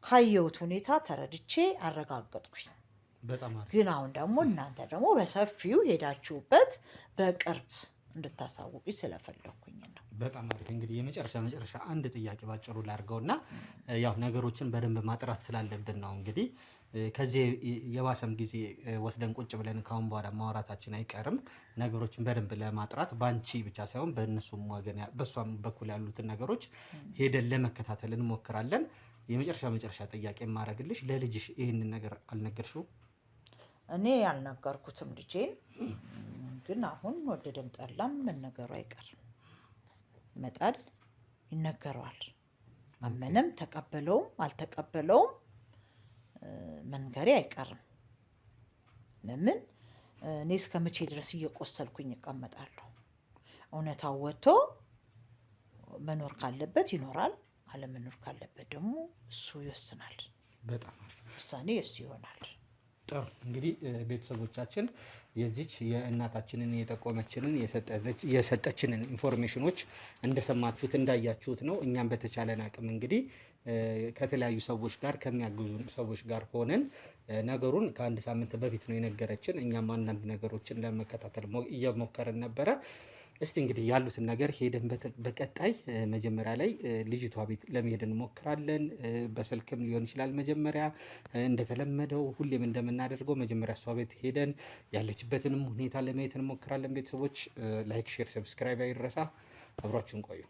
ካየሁት ሁኔታ ተረድቼ አረጋገጥኩኝ። ግን አሁን ደግሞ እናንተ ደግሞ በሰፊው ሄዳችሁበት በቅርብ እንድታሳውቁኝ ስለፈለኩኝ ነው። በጣም አሪፍ። እንግዲህ የመጨረሻ አንድ ጥያቄ ባጭሩ ላድርገውና ያው ነገሮችን በደንብ ማጥራት ስላለብን ነው። እንግዲህ ከዚህ የባሰም ጊዜ ወስደን ቁጭ ብለን ካሁን በኋላ ማውራታችን አይቀርም። ነገሮችን በደንብ ለማጥራት ባንቺ ብቻ ሳይሆን በእነሱም ወገን በሷም በኩል ያሉትን ነገሮች ሄደን ለመከታተል እንሞክራለን። የመጨረሻ ጥያቄ የማደርግልሽ ለልጅሽ ይህንን ነገር አልነገርሽው? እኔ ያልነገርኩትም ልጄን፣ ግን አሁን ወደደም ጠላም መነገሩ አይቀርም። ይመጣል፣ ይነገረዋል። አመነም ተቀበለውም አልተቀበለውም መንገሬ አይቀርም። ለምን እኔ እስከ መቼ ድረስ እየቆሰልኩኝ እቀመጣለሁ? እውነታው ወጥቶ መኖር ካለበት ይኖራል፣ አለመኖር ካለበት ደግሞ እሱ ይወስናል። በጣም ውሳኔ እሱ ይሆናል። ጥሩ። እንግዲህ ቤተሰቦቻችን የዚች የእናታችንን የጠቆመችንን የሰጠችንን ኢንፎርሜሽኖች እንደሰማችሁት እንዳያችሁት ነው። እኛም በተቻለን አቅም እንግዲህ ከተለያዩ ሰዎች ጋር ከሚያግዙን ሰዎች ጋር ሆነን ነገሩን ከአንድ ሳምንት በፊት ነው የነገረችን። እኛም አንዳንድ ነገሮችን ለመከታተል እየሞከርን ነበረ። እስቲ እንግዲህ ያሉትን ነገር ሄደን በቀጣይ መጀመሪያ ላይ ልጅቷ ቤት ለመሄድ እንሞክራለን። በስልክም ሊሆን ይችላል። መጀመሪያ እንደተለመደው ሁሌም እንደምናደርገው መጀመሪያ እሷ ቤት ሄደን ያለችበትንም ሁኔታ ለማየት እንሞክራለን። ቤተሰቦች ላይክ፣ ሼር፣ ሰብስክራይብ አይረሳ። አብሯችሁን ቆዩ።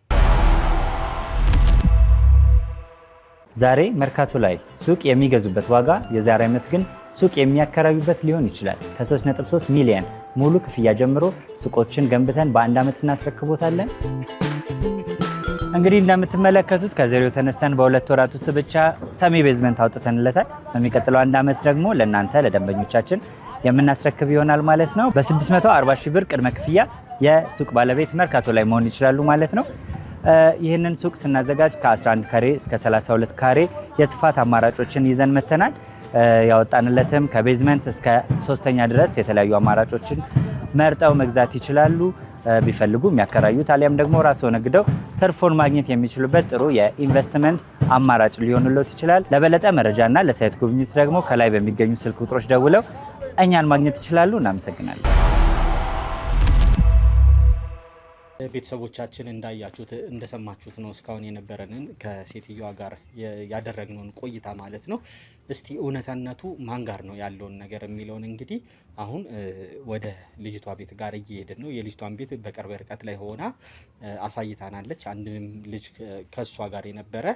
ዛሬ መርካቶ ላይ ሱቅ የሚገዙበት ዋጋ የዛሬ ዓመት ግን ሱቅ የሚያከራዩበት ሊሆን ይችላል። ከ3.3 ሚሊዮን ሙሉ ክፍያ ጀምሮ ሱቆችን ገንብተን በአንድ ዓመት እናስረክቦታለን። እንግዲህ እንደምትመለከቱት ከዜሮ ተነስተን በ2 ወራት ውስጥ ብቻ ሰሚ ቤዝመንት አውጥተንለታል። በሚቀጥለው አንድ ዓመት ደግሞ ለእናንተ ለደንበኞቻችን የምናስረክብ ይሆናል ማለት ነው። በ640 ሺህ ብር ቅድመ ክፍያ የሱቅ ባለቤት መርካቶ ላይ መሆን ይችላሉ ማለት ነው። ይህንን ሱቅ ስናዘጋጅ ከ11 ካሬ እስከ 32 ካሬ የስፋት አማራጮችን ይዘን መተናል። ያወጣንለትም ከቤዝመንት እስከ 3ኛ ድረስ የተለያዩ አማራጮችን መርጠው መግዛት ይችላሉ። ቢፈልጉ የሚያከራዩት አሊያም ደግሞ ራስዎ ነግደው ትርፉን ማግኘት የሚችሉበት ጥሩ የኢንቨስትመንት አማራጭ ሊሆንሎት ይችላል። ለበለጠ መረጃና ለሳይት ጉብኝት ደግሞ ከላይ በሚገኙ ስልክ ቁጥሮች ደውለው እኛን ማግኘት ይችላሉ። እናመሰግናለን። ቤተሰቦቻችን እንዳያችሁት እንደሰማችሁት ነው እስካሁን የነበረንን ከሴትዮዋ ጋር ያደረግነውን ቆይታ ማለት ነው። እስቲ እውነታነቱ ማን ጋር ነው ያለውን ነገር የሚለውን እንግዲህ አሁን ወደ ልጅቷ ቤት ጋር እየሄድን ነው። የልጅቷን ቤት በቅርብ ርቀት ላይ ሆና አሳይታናለች። አንድም ልጅ ከሷ ጋር የነበረ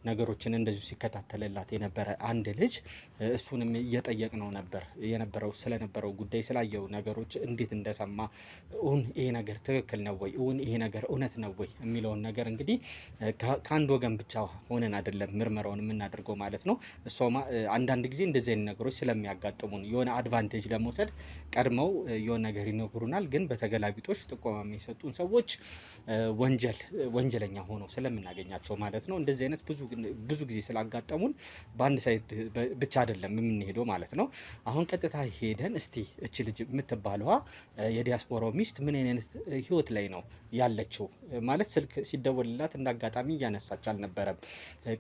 ነገሮችን እንደዚሁ ሲከታተልላት የነበረ አንድ ልጅ እሱንም እየጠየቅነው ነበር የነበረው ስለነበረው ጉዳይ ስላየው ነገሮች እንዴት እንደሰማ ይሄ ነገር ትክክል ነው ወይ ይሄ ነገር እውነት ነው ወይ የሚለውን ነገር እንግዲህ ከአንድ ወገን ብቻ ሆነን አይደለም ምርመራውን የምናደርገው ማለት ነው። እሷማ አንዳንድ ጊዜ እንደዚህ አይነት ነገሮች ስለሚያጋጥሙን የሆነ አድቫንቴጅ ለመውሰድ ቀድመው የሆነ ነገር ይነግሩናል። ግን በተገላቢጦች ጥቆማ የሚሰጡን ሰዎች ወንጀለኛ ሆነው ስለምናገኛቸው ማለት ነው። እንደዚህ አይነት ብዙ ጊዜ ስላጋጠሙን በአንድ ሳይድ ብቻ አይደለም የምንሄደው ማለት ነው። አሁን ቀጥታ ሄደን እስቲ እች ልጅ የምትባለዋ የዲያስፖራው ሚስት ምን አይነት ህይወት ላይ ነው ያለችው ማለት ስልክ ሲደወልላት እንዳጋጣሚ እያነሳች አልነበረም።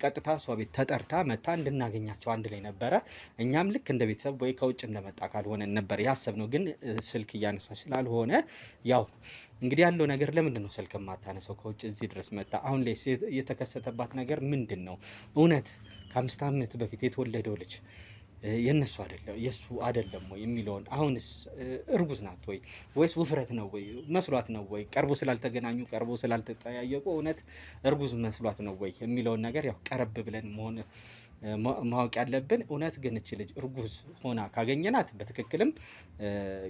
ቀጥታ እሷ ቤት ተጠርታ መታ እንድናገኛቸው አንድ ላይ ነበረ። እኛም ልክ እንደ ቤተሰብ ወይ ከውጭ እንደመጣ ካልሆነ ነበር ያሰብነው። ግን ስልክ እያነሳች ስላልሆነ ያው እንግዲህ ያለው ነገር ለምንድን ነው ስልክ የማታነሳው ከውጭ እዚህ ድረስ መጣ? አሁን ላይ የተከሰተባት ነገር ምንድን ነው? እውነት ከ5 ዓመት በፊት የተወለደው ልጅ የነሱ አይደለም የሱ አይደለም ወይ የሚለውን አሁንስ እርጉዝ ናት ወይ ወይስ ውፍረት ነው ወይ መስሏት ነው ወይ ቀርቦ ስላልተገናኙ ቀርቦ ስላልተጠያየቁ እውነት እርጉዝ መስሏት ነው ወይ የሚለውን ነገር ያው ቀረብ ብለን ማወቅ ያለብን። እውነት ግን እች ልጅ እርጉዝ ሆና ካገኘናት በትክክልም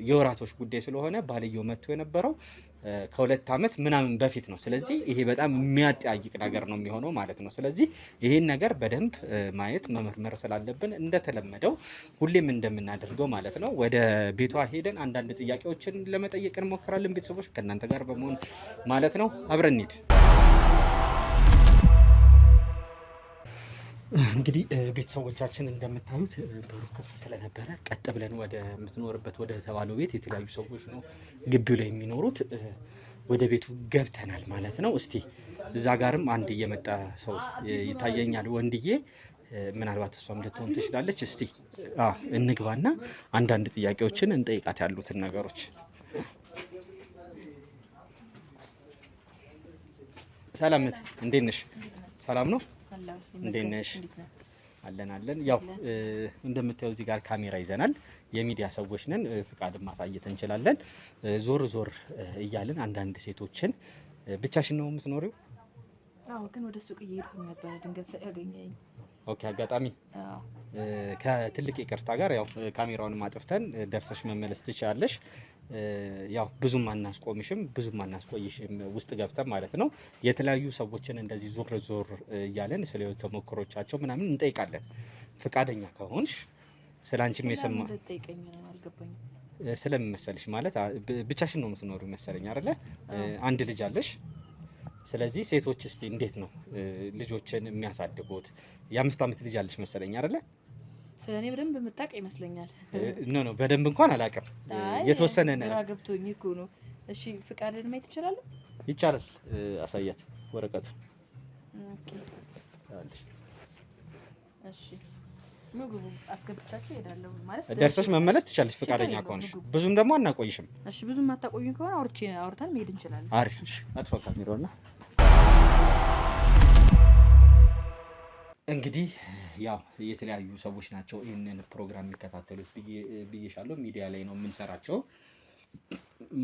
የወራቶች ጉዳይ ስለሆነ ባልየው መጥቶ የነበረው ከ2 ዓመት ምናምን በፊት ነው። ስለዚህ ይሄ በጣም የሚያጠያይቅ ነገር ነው የሚሆነው ማለት ነው። ስለዚህ ይሄን ነገር በደንብ ማየት መመርመር ስላለብን እንደተለመደው ሁሌም እንደምናደርገው ማለት ነው ወደ ቤቷ ሄደን አንዳንድ ጥያቄዎችን ለመጠየቅ እንሞክራለን። ቤተሰቦች ከእናንተ ጋር በመሆን ማለት ነው። አብረን እንሂድ። እንግዲህ ቤተሰቦቻችን እንደምታዩት በሩ ክፍት ስለነበረ ቀጥ ብለን ወደ ምትኖርበት ወደ ተባለው ቤት የተለያዩ ሰዎች ነው ግቢው ላይ የሚኖሩት። ወደ ቤቱ ገብተናል ማለት ነው። እስቲ እዛ ጋርም አንድ እየመጣ ሰው ይታየኛል፣ ወንድዬ። ምናልባት እሷም ልትሆን ትችላለች። እስቲ እንግባና አንዳንድ ጥያቄዎችን እንጠይቃት ያሉትን ነገሮች። ሰላም እህት፣ እንዴት ነሽ? ሰላም ነው? እንዴት ነሽ? አለን። ያው እንደምታየው እዚህ ጋር ካሜራ ይዘናል። የሚዲያ ሰዎች ነን። ፍቃድን ማሳየት እንችላለን። ዞር እያልን አንዳንድ ሴቶችን። ብቻሽን ነው የምትኖሪው? አዎ፣ ግን ወደ ሱቅ እየሄድኩኝ ነበር ድንገት ያገኘኝ። ኦኬ፣ አጋጣሚ። ከትልቅ ይቅርታ ጋር ያው ካሜራውን አጥፍተን ደርሰሽ መመለስ ትችላለሽ። ያው ብዙም አናስቆምሽም፣ ብዙም አናስቆይሽም ውስጥ ገብተን ማለት ነው። የተለያዩ ሰዎችን እንደዚህ ዞር እያለን ስለ ህይወት ተሞክሮቻቸው ምናምን እንጠይቃለን። ፍቃደኛ ከሆንሽ ስላንቺም የሰማ ስለምን መሰልሽ ማለት ብቻሽን ነው የምትኖሪው መሰለኝ አይደለ? አንድ ልጅ አለሽ። ስለዚህ ሴቶች እስቲ እንዴት ነው ልጆችን የሚያሳድጉት? የ5 ዓመት ልጅ አለሽ መሰለኝ አይደለ? ስለኔ በደንብ የምታውቅ ይመስለኛል። ኖ በደንብ እንኳን አላውቅም። የተወሰነ ግራ ገብቶኝ እኮ ነው። እሺ ፍቃድን ማየት ትችላለህ? ይቻላል። አሳያት ወረቀቱ። ኦኬ እሺ ምግቡ አስገብቻችሁ እሄዳለሁ ማለት ደርሰሽ መመለስ ትችላለሽ ፍቃደኛ ከሆንሽ። ብዙም ደግሞ አናቆይሽም። እሺ ብዙም አታቆዩኝ ከሆነ አውርተን መሄድ እንችላለን። አሪፍ። እሺ አጥፋ ካሜራውና እንግዲህ ያው የተለያዩ ሰዎች ናቸው ይህንን ፕሮግራም የሚከታተሉት ብዬሻለሁ። ሚዲያ ላይ ነው የምንሰራቸው።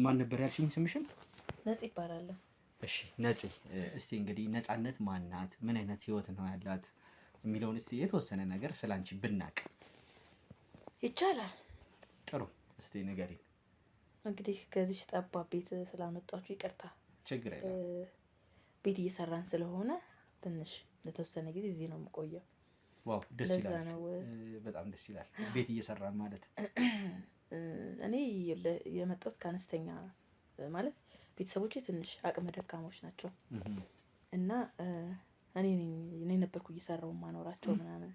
ማን ነበር ያልሽኝ ስምሽን? ነፂ ይባላል። እሺ ነፂ፣ እስቲ እንግዲህ ነፃነት ማናት? ምን አይነት ህይወት ነው ያላት የሚለውን እስቲ የተወሰነ ነገር ስላንቺ ብናቅ ይቻላል? ጥሩ፣ እስቲ ንገሪኝ። እንግዲህ ከዚህ ጠባብ ቤት ስላመጣችሁ ይቅርታ። ችግር የለም። ቤት እየሰራን ስለሆነ ትንሽ ለተወሰነ ጊዜ እዚህ ነው የምቆየው። ዋው ደስ ይላል። በጣም ደስ ይላል። ቤት እየሰራን ማለት እኔ የመጣሁት ከአነስተኛ ማለት ቤተሰቦቼ ትንሽ አቅመ ደካሞች ናቸው እና እኔ ነበርኩ እየሰራው ማኖራቸው ምናምን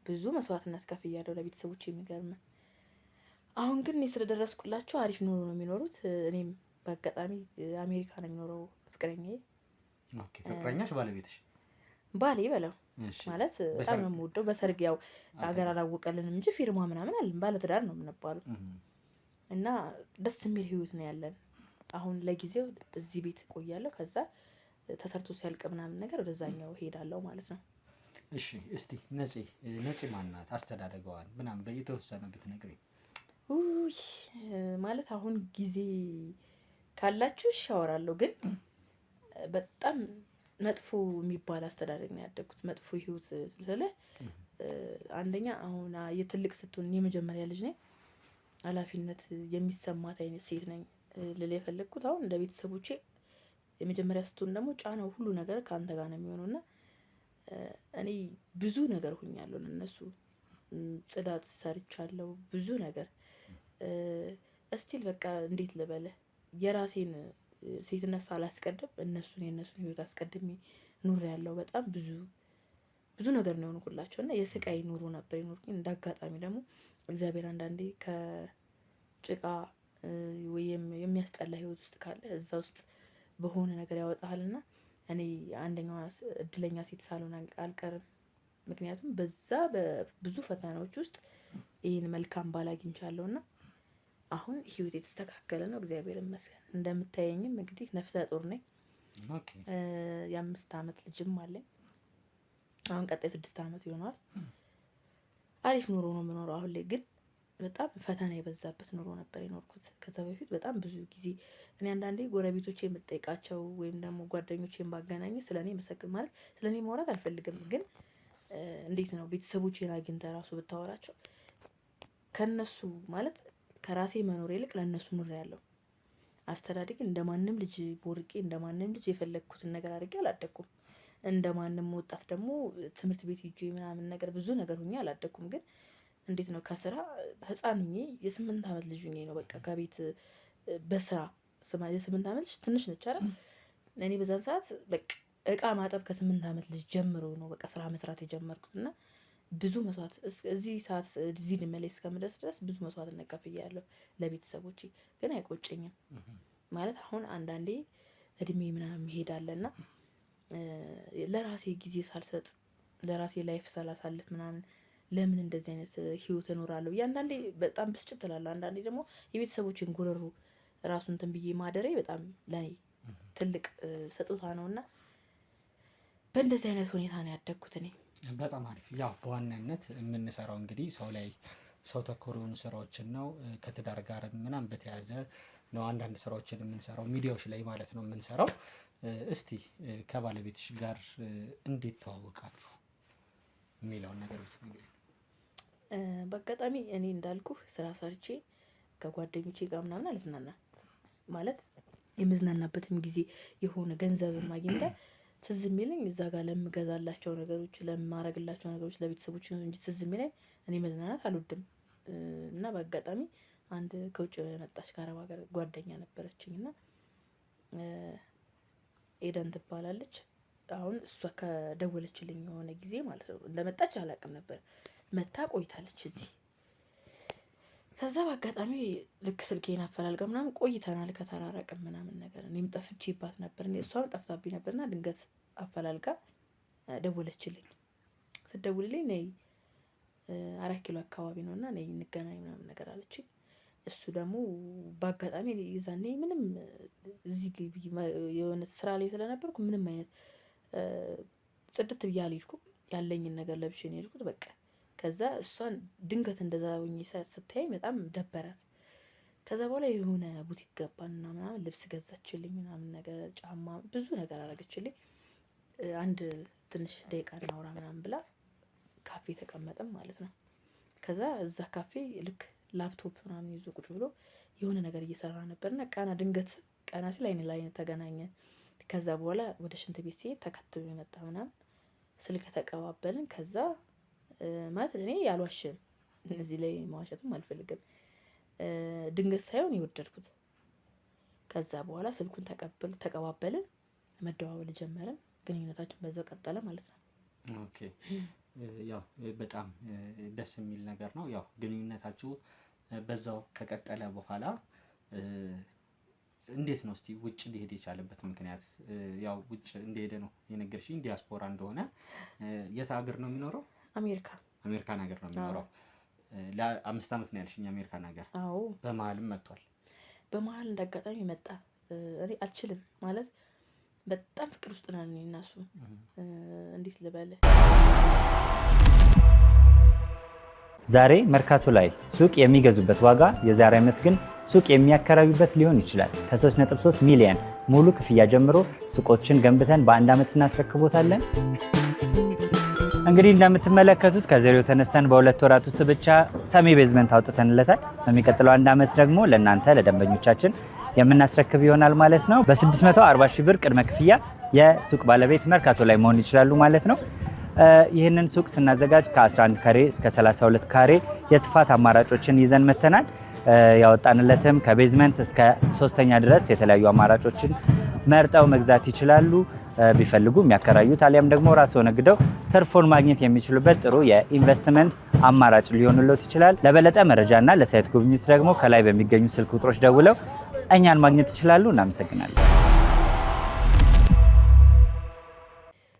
ብዙ መስዋዕትነት ከፍያለሁ ለቤተሰቦቼ የሚገርም። አሁን ግን እኔ ስለደረስኩላቸው አሪፍ ኑሮ ነው የሚኖሩት። እኔም በአጋጣሚ አሜሪካ ነው የሚኖረው ፍቅረኛዬ። ኦኬ ፍቅረኛሽ ባለቤትሽ? ባሌ በለው ማለት በጣም ነው የምወደው። በሰርግ ያው ሀገር አላወቀልንም እንጂ ፊርማ ምናምን አለን። ባለትዳር ነው የምንባለው እና ደስ የሚል ህይወት ነው ያለን። አሁን ለጊዜው እዚህ ቤት እቆያለሁ። ከዛ ተሰርቶ ሲያልቅ ምናምን ነገር ወደዛኛው ሄዳለሁ ማለት ነው። እሺ እስቲ ነፂ ማናት? አስተዳደገዋን ምናምን በየተወሰነ ብትነግሪኝ። ውይ ማለት አሁን ጊዜ ካላችሁ አወራለሁ፣ ግን በጣም መጥፎ የሚባል አስተዳደግ ነው ያደግኩት። መጥፎ ህይወት ስለ አንደኛ አሁን የትልቅ ስትሆን የመጀመሪያ ልጅ ነኝ። ኃላፊነት የሚሰማት አይነት ሴት ነኝ ልል የፈለግኩት። አሁን እንደ ቤተሰቦቼ የመጀመሪያ ስትሆን ደግሞ ጫናው ሁሉ ነገር ከአንተ ጋር ነው የሚሆነውና እኔ ብዙ ነገር ሁኛለሁ ለነሱ ጽዳት ሰርቻለሁ፣ ብዙ ነገር እስቲል በቃ እንዴት ልበለ የራሴን ሴትነት ሳላስቀድም እነሱን የእነሱን ህይወት አስቀድሜ ኑር ያለው በጣም ብዙ ነገር ነው የሆንኩላቸው እና የስቃይ ኑሮ ነበር የኖርኩኝ። እንዳጋጣሚ ደግሞ እግዚአብሔር አንዳንዴ ከጭቃ ወይም የሚያስጠላ ህይወት ውስጥ ካለ እዛ ውስጥ በሆነ ነገር ያወጣልና እኔ አንደኛዋ እድለኛ ሴት ሳልሆን አልቀርም። ምክንያቱም በዛ በብዙ ፈተናዎች ውስጥ ይህን መልካም ባል አግኝቻለሁና አሁን ህይወት የተስተካከለ ነው፣ እግዚአብሔር ይመስገን። እንደምታየኝም እንግዲህ ነፍሰ ጡር ነኝ። የ5 ዓመት ልጅም አለኝ። አሁን ቀጣይ 6 ዓመት ይሆናል። አሪፍ ኑሮ ነው የምኖረው። አሁን ላይ ግን በጣም ፈተና የበዛበት ኑሮ ነበር የኖርኩት። ከዛ በፊት በጣም ብዙ ጊዜ እኔ አንዳንዴ ጎረቤቶቼ የምጠይቃቸው ወይም ደግሞ ጓደኞቼን ባገናኝ ስለኔ መሰክር ማለት ስለኔ ማውራት አልፈልግም፣ ግን እንዴት ነው ቤተሰቦቼን አግኝተህ ራሱ ብታወራቸው ከነሱ ማለት ከራሴ መኖር ይልቅ ለነሱ ኑር ያለው አስተዳደግ እንደማንም ልጅ ቦርቄ እንደማንም ልጅ የፈለግኩትን ነገር አድርጌ አላደኩም። እንደማንም ወጣት ደግሞ ትምህርት ቤት ሂጄ ምናምን ነገር ብዙ ነገር ሁኜ አላደኩም። ግን እንዴት ነው ከስራ ህፃን ሁኜ የ8 ዓመት ልጅ ሁኜ ነው በቃ ከቤት በስራ የ8 ዓመት ልጅ ትንሽ ነች አይደል? እኔ በዛን ሰዓት በቃ እቃ ማጠብ ከ8 ዓመት ልጅ ጀምሮ ነው በቃ ስራ መስራት የጀመርኩትና ብዙ መስዋዕት እዚህ ሰዓት እዚህ ልመለስ እስከምደርስ ድረስ ብዙ መስዋዕት እንከፍያለሁ ለቤተሰቦቼ። ግን አይቆጨኝም ማለት አሁን አንዳንዴ እድሜ ምናምን ይሄዳልና ለራሴ ጊዜ ሳልሰጥ ለራሴ ላይፍ ሳላሳልፍ ምናምን ለምን እንደዚህ አይነት ህይወት እኖራለሁ? አንዳንዴ በጣም ብስጭት እላለሁ። አንዳንዴ ደግሞ የቤተሰቦችን ጉረሩ ራሱን እንትን ብዬ ማደሬ በጣም ለኔ ትልቅ ስጦታ ነውና በእንደዚህ አይነት ሁኔታ ነው ያደግኩት እኔ። በጣም አሪፍ። ያው በዋናነት የምንሰራው እንግዲህ ሰው ላይ ሰው ተኮር የሆኑ ስራዎችን ነው። ከትዳር ጋር ምናምን በተያያዘ ነው አንዳንድ ስራዎችን የምንሰራው ሚዲያዎች ላይ ማለት ነው የምንሰራው። እስቲ ከባለቤትሽ ጋር እንዴት ተዋወቃችሁ የሚለውን ነገር ብትነግሪኝ። በአጋጣሚ እኔ እንዳልኩ ስራ ሰርቼ ከጓደኞቼ ጋር ምናምን አልዝናና ማለት የምዝናናበትም ጊዜ የሆነ ገንዘብ ማግኘት ትዝ የሚለኝ እዛ ጋር ለምገዛላቸው ነገሮች ለማረግላቸው ነገሮች ለቤተሰቦች ነው እንጂ ትዝ የሚለኝ እኔ መዝናናት አልወድም። እና በአጋጣሚ አንድ ከውጭ የመጣች ከአረብ ሀገር ጓደኛ ነበረችኝ እና ኤደን ትባላለች። አሁን እሷ ከደወለችልኝ የሆነ ጊዜ ማለት ነው እንደመጣች አላውቅም ነበር። መታ ቆይታለች እዚህ። ከዛ በአጋጣሚ ልክ ስልኬን አፈላልጋ ምናምን ቆይተናል ከተራራቅን ምናምን ነገር። እኔም ጠፍቼባት ነበር፣ እሷም ጠፍታብኝ ነበርና ድንገት አፈላልጋ ደወለችልኝ። ስትደውልልኝ ነይ 4 ኪሎ አካባቢ ነውና ነይ እንገናኝ ምናምን ነገር አለችኝ። እሱ ደግሞ በአጋጣሚ ይዛኔ ምንም እዚህ ግቢ የሆነ ስራ ላይ ስለነበርኩ ምንም አይነት ጽድት ብዬ አልሄድኩም። ያለኝን ነገር ለብሼ ነው የሄድኩት በቃ። ከዛ እሷን ድንገት እንደዛ ሆኜ ስታየኝ በጣም ደበራት። ከዛ በኋላ የሆነ ቡቲክ ገባንና ምናምን ልብስ ገዛችልኝ ምናምን ነገር ጫማ ብዙ ነገር አደረገችልኝ። አንድ ትንሽ ደቂቃ እናውራ ምናምን ብላ ካፌ ተቀመጥን ማለት ነው። ከዛ እዛ ካፌ ልክ ላፕቶፕ ምናምን ይዞ ቁጭ ብሎ የሆነ ነገር እየሰራ ነበርና ድንገት ቀና ሲል አይን ላይ ተገናኘን። ከዛ በኋላ ወደ ሽንት ቤት ሲሄድ ተከትሎ የመጣ ምናምን ስልክ ተቀባበልን። ከዛ ማለት እኔ ያልዋሽም እዚህ ላይ መዋሸትም አልፈልግም፣ ድንገት ሳይሆን የወደድኩት። ከዛ በኋላ ስልኩን ተቀባበልን፣ መደዋወል ጀመርን። ግንኙነታችን በዛው ቀጠለ ማለት ነው። ኦኬ ያው በጣም ደስ የሚል ነገር ነው። ያው ግንኙነታችሁ በዛው ከቀጠለ በኋላ እንዴት ነው እስቲ ውጭ ሊሄድ የቻለበት ምክንያት? ያው ውጭ እንደሄደ ነው የነገርሽኝ፣ ዲያስፖራ እንደሆነ። የት ሀገር ነው የሚኖረው? አሜሪካን ሀገር ነው የሚኖረው። ለ5 ዓመት ነው ያልሽኝ አሜሪካን ሀገር። አዎ። በመሀልም መጥቷል? በመሀል እንዳጋጣሚ መጣ። እኔ አልችልም ማለት በጣም ፍቅር ውስጥ ነን እኔ እና እሱ። እንዴት ልበል፣ ዛሬ መርካቶ ላይ ሱቅ የሚገዙበት ዋጋ የዛሬ ዓመት ግን ሱቅ የሚያከራዩበት ሊሆን ይችላል። ከ3.3 ሚሊዮን ሙሉ ክፍያ ጀምሮ ሱቆችን ገንብተን በ1 ዓመት እናስረክቦታለን። እንግዲህ እንደምትመለከቱት ከዜሮ ተነስተን በ2 ወራት ውስጥ ብቻ ሰሚ ቤዝመንት አውጥተንለታል። በሚቀጥለው 1 ዓመት ደግሞ ለእናንተ ለደንበኞቻችን የምናስረክብ ይሆናል ማለት ነው። በ640 ሺህ ብር ቅድመ ክፍያ የሱቅ ባለቤት መርካቶ ላይ መሆን ይችላሉ ማለት ነው። ይህንን ሱቅ ስናዘጋጅ ከ11 ካሬ እስከ 32 ካሬ የስፋት አማራጮችን ይዘን መተናል። ያወጣንለትም ከቤዝመንት እስከ 3ኛ ድረስ የተለያዩ አማራጮችን መርጠው መግዛት ይችላሉ። ቢፈልጉ የሚያከራዩት አሊያም ደግሞ ራስዎ ነግደው ትርፉን ማግኘት የሚችሉበት ጥሩ የኢንቨስትመንት አማራጭ ሊሆንልዎት ይችላል። ለበለጠ መረጃና ለሳይት ጉብኝት ደግሞ ከላይ በሚገኙ ስልክ ቁጥሮች ደውለው እኛን ማግኘት ይችላሉ። እናመሰግናለን።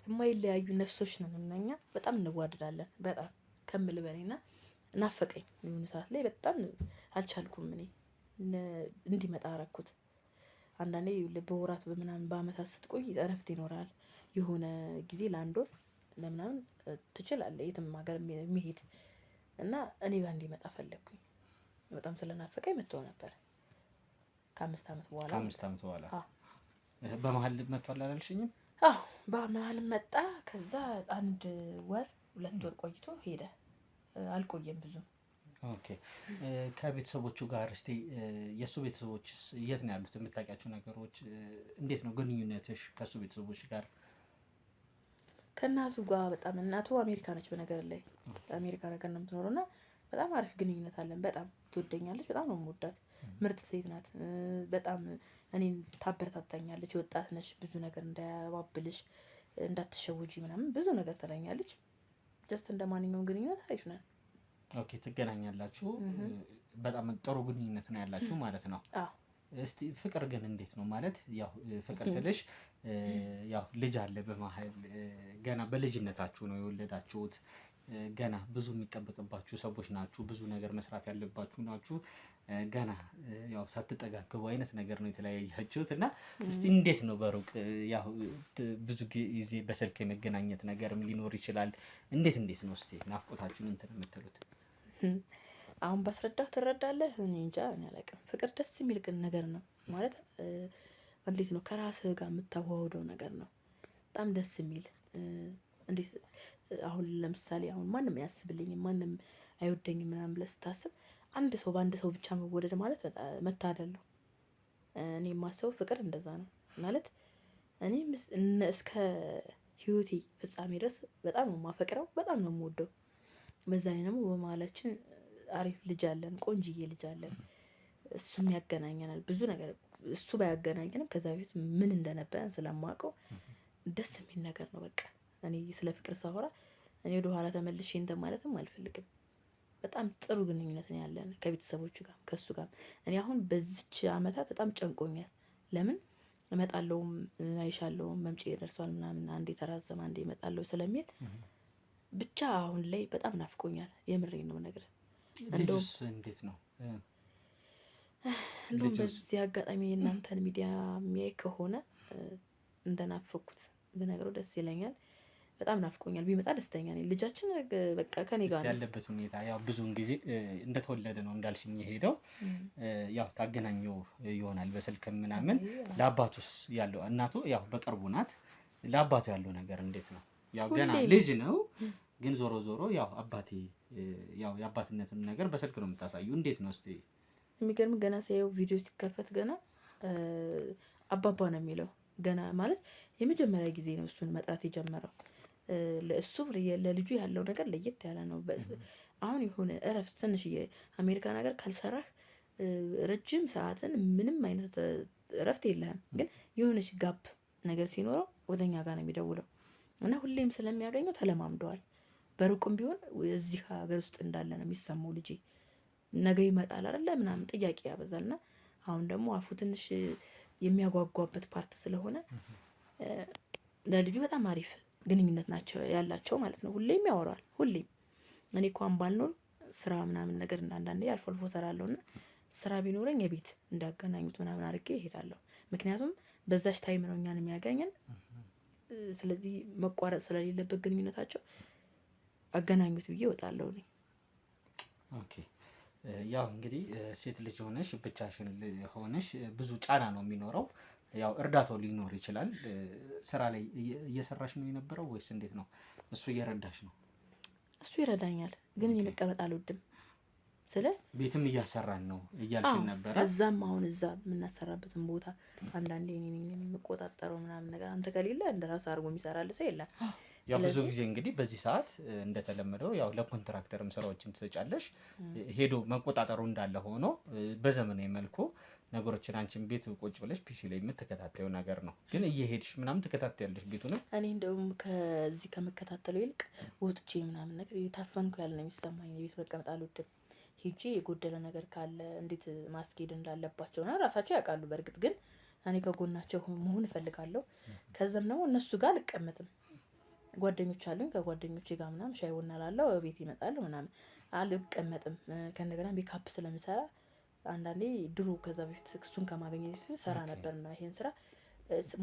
የማይለያዩ ነፍሶች ነን እኛ። በጣም እንዋደዳለን። በጣም ከምል በሌና ናፈቀኝ። የሆነ ሰዓት ላይ በጣም አልቻልኩም። እኔ እንዲመጣ አረኩት። አንዳንዴ በወራት በምናምን በአመታት ስትቆይ እረፍት ይኖራል። የሆነ ጊዜ ለአንድ ወር ለምናምን ትችላለህ የትም ሀገር መሄድ እና እኔ ጋር እንዲመጣ ፈለግኩኝ። በጣም ስለናፈቀኝ መጥቶ ነበር ከ5 አመት በኋላ። ከ5 አመት በኋላ በመሀል መጥቷል አላልሽኝም? አዎ በመሀል መጣ። ከዛ 1 ወር 2 ወር ቆይቶ ሄደ። አልቆየም ብዙ። ኦኬ ከቤተሰቦቹ ጋር እስቲ የሱ ቤተሰቦች የት ነው ያሉት? የምታውቂያቸው ነገሮች እንዴት ነው ግንኙነትሽ ከሱ ቤተሰቦች ጋር? ከእናቱ ጋር በጣም እናቱ አሜሪካ ነች። በነገር ላይ አሜሪካ ነገር ነው የምትኖረውና በጣም አሪፍ ግንኙነት አለን። በጣም ትወደኛለች። በጣም ነው የምወዳት። ምርጥ ሴት ናት። በጣም እኔን ታበረታታኛለች። ወጣት ነሽ፣ ብዙ ነገር እንዳያባብልሽ፣ እንዳትሸውጂ ምናምን ብዙ ነገር ትለኛለች። ጀስት እንደማንኛውም ግንኙነት አሪፍ ነን። ኦኬ ትገናኛላችሁ። በጣም ጥሩ ግንኙነት ነው ያላችሁ ማለት ነው። እስቲ ፍቅር ግን እንዴት ነው ማለት? ያው ፍቅር ስልሽ ያው ልጅ አለ በመሀል ገና በልጅነታችሁ ነው የወለዳችሁት። ገና ብዙ የሚጠበቅባችሁ ሰዎች ናችሁ። ብዙ ነገር መስራት ያለባችሁ ናችሁ። ገና ያው ሳትጠጋግቡ አይነት ነገር ነው የተለያያችሁት እና እስቲ እንዴት ነው በሩቅ ያው ብዙ ጊዜ በስልክ የመገናኘት ነገርም ሊኖር ይችላል። እንዴት ነው እስቲ ናፍቆታችሁን እንትን የምትሉት? አሁን ባስረዳህ ትረዳለህ? እኔ እንጃ እኔ አላውቅም። ፍቅር ደስ የሚል ግን ነገር ነው ማለት እንዴት ነው ከራስህ ጋር የምታዋህደው ነገር ነው። በጣም ደስ የሚል እንዴት አሁን ለምሳሌ አሁን ማንም አያስብልኝም ማንም አይወደኝም ምናምን ብለህ ስታስብ አንድ ሰው በአንድ ሰው ብቻ መወደድ ማለት መታደል ነው። እኔ የማስበው ፍቅር እንደዛ ነው ማለት እኔ እስከ ህይወቴ ፍጻሜ ድረስ በጣም ነው የማፈቅረው፣ በጣም ነው የምወደው። በዛ ላይ ደግሞ በመሀላችን አሪፍ ልጅ አለን፣ ቆንጅዬ ልጅ አለን። እሱም ያገናኘናል ብዙ ነገር። እሱ ባያገናኘንም ከዛ በፊት ምን እንደነበረን ስለማውቀው ደስ የሚል ነገር ነው። በቃ እኔ ስለ ፍቅር ሳወራ እኔ ወደ ኋላ ተመልሼ እንትን ማለትም አልፈልግም። በጣም ጥሩ ግንኙነት ነው ያለን ከቤተሰቦቹ ጋር ከሱ ጋር። እኔ አሁን በዚች አመታት በጣም ጨንቆኛል። ለምን እመጣለሁ አይሻለሁ መምጬ ደርሷል ምናምን አንዴ ተራዘመ አንዴ እመጣለሁ ስለሚል ብቻ አሁን ላይ በጣም ናፍቆኛል። የምሬን ነው ነገር ልጅስ እንዴት ነው? እንደውም በዚህ አጋጣሚ የእናንተን ሚዲያ የሚያይ ከሆነ እንደናፈኩት ብነግረው ደስ ይለኛል። በጣም ናፍቆኛል። ቢመጣ ደስተኛ ነኝ። ልጃችን በቃ ከኔ ጋር ነው ያለበት ሁኔታ። ያው ብዙውን ጊዜ እንደተወለደ ነው እንዳልሽኝ የሄደው። ያው ታገናኘው ይሆናል በስልክ ምናምን። ለአባቱስ ያለው እናቱ ያው በቅርቡ ናት። ለአባቱ ያለው ነገር እንዴት ነው? ያው ገና ልጅ ነው ግን ዞሮ ዞሮ ያው አባቴ ያው የአባትነትን ነገር በስልክ ነው የምታሳዩ። እንዴት ነው እስቲ? የሚገርም ገና ሳየው ቪዲዮ ሲከፈት ገና አባባ ነው የሚለው። ገና ማለት የመጀመሪያ ጊዜ ነው እሱን መጥራት የጀመረው። ለእሱ ለልጁ ያለው ነገር ለየት ያለ ነው። አሁን የሆነ እረፍት ትንሽዬ አሜሪካ ነገር ካልሰራህ ረጅም ሰዓትን ምንም አይነት እረፍት የለህም። ግን የሆነች ጋፕ ነገር ሲኖረው ወደኛ ጋር ነው የሚደውለው እና ሁሌም ስለሚያገኘው ተለማምደዋል። በሩቁም ቢሆን እዚህ ሀገር ውስጥ እንዳለ ነው የሚሰማው። ልጄ ነገ ይመጣል አይደለ ምናምን ጥያቄ ያበዛልና አሁን ደግሞ አፉ ትንሽ የሚያጓጓበት ፓርት ስለሆነ ለልጁ በጣም አሪፍ ግንኙነት ናቸው ያላቸው ማለት ነው። ሁሌም ያወራዋል። ሁሌም እኔ እንኳን ባልኖር ስራ ምናምን ነገር አንዳንዴ አልፎ አልፎ እሰራለሁና ስራ ቢኖረኝ የቤት እንዳገናኙት ምናምን አድርጌ እሄዳለሁ። ምክንያቱም በዛች ታይም ነው እኛን የሚያገኘን። ስለዚህ መቋረጥ ስለሌለበት ግንኙነታቸው አገናኙት ብዬ እወጣለሁ እኔ። ኦኬ ያው እንግዲህ ሴት ልጅ ሆነሽ ብቻሽን ሆነሽ ብዙ ጫና ነው የሚኖረው። ያው እርዳታው ሊኖር ይችላል። ስራ ላይ እየሰራሽ ነው የነበረው ወይስ እንዴት ነው? እሱ እየረዳሽ ነው? እሱ ይረዳኛል፣ ግን እኔ መቀመጥ አልወድም። ስለ ቤትም እያሰራን ነው እያልሽ ነበር። እዛም አሁን እዛ የምናሰራበትን ቦታ አንዳንዴ እኔ ነኝ የምቆጣጠረው ምናምን ነገር። አንተ ከሌለ እንደራስ አድርጎ የሚሰራል ሰው የለም። ያው ብዙ ጊዜ እንግዲህ በዚህ ሰዓት እንደተለመደው ያው ለኮንትራክተርም ስራዎችን ትሰጫለሽ። ሄዶ መቆጣጠሩ እንዳለ ሆኖ በዘመናዊ መልኩ ነገሮችን አንቺን ቤት ቁጭ ብለሽ ፒሲ ላይ የምትከታተዩ ነገር ነው። ግን እየሄድሽ ምናምን ትከታተያለሽ ቤቱንም? እኔ እንደውም ከዚህ ከመከታተለው ይልቅ ወጥቼ ምናምን ነገር የታፈንኩ ያለ ነው የሚሰማኝ። ቤት መቀመጥ አልወድም። ሄጄ የጎደለ ነገር ካለ እንዴት ማስኬድ እንዳለባቸው እና ራሳቸው ያውቃሉ። በእርግጥ ግን እኔ ከጎናቸው መሆን እፈልጋለሁ። ከዛም ደግሞ እነሱ ጋር አልቀመጥም። ጓደኞች አሉኝ። ከጓደኞቼ ጋር ምናምን ሻይ ቡና እላለሁ፣ ቤት ይመጣሉ ምናምን አልቀመጥም። ከእንደገና ሜካፕ ስለምሰራ አንዳንዴ ድሮ ከዛ በፊት እሱን ከማግኘት ሰራ ነበርና ይሄን ስራ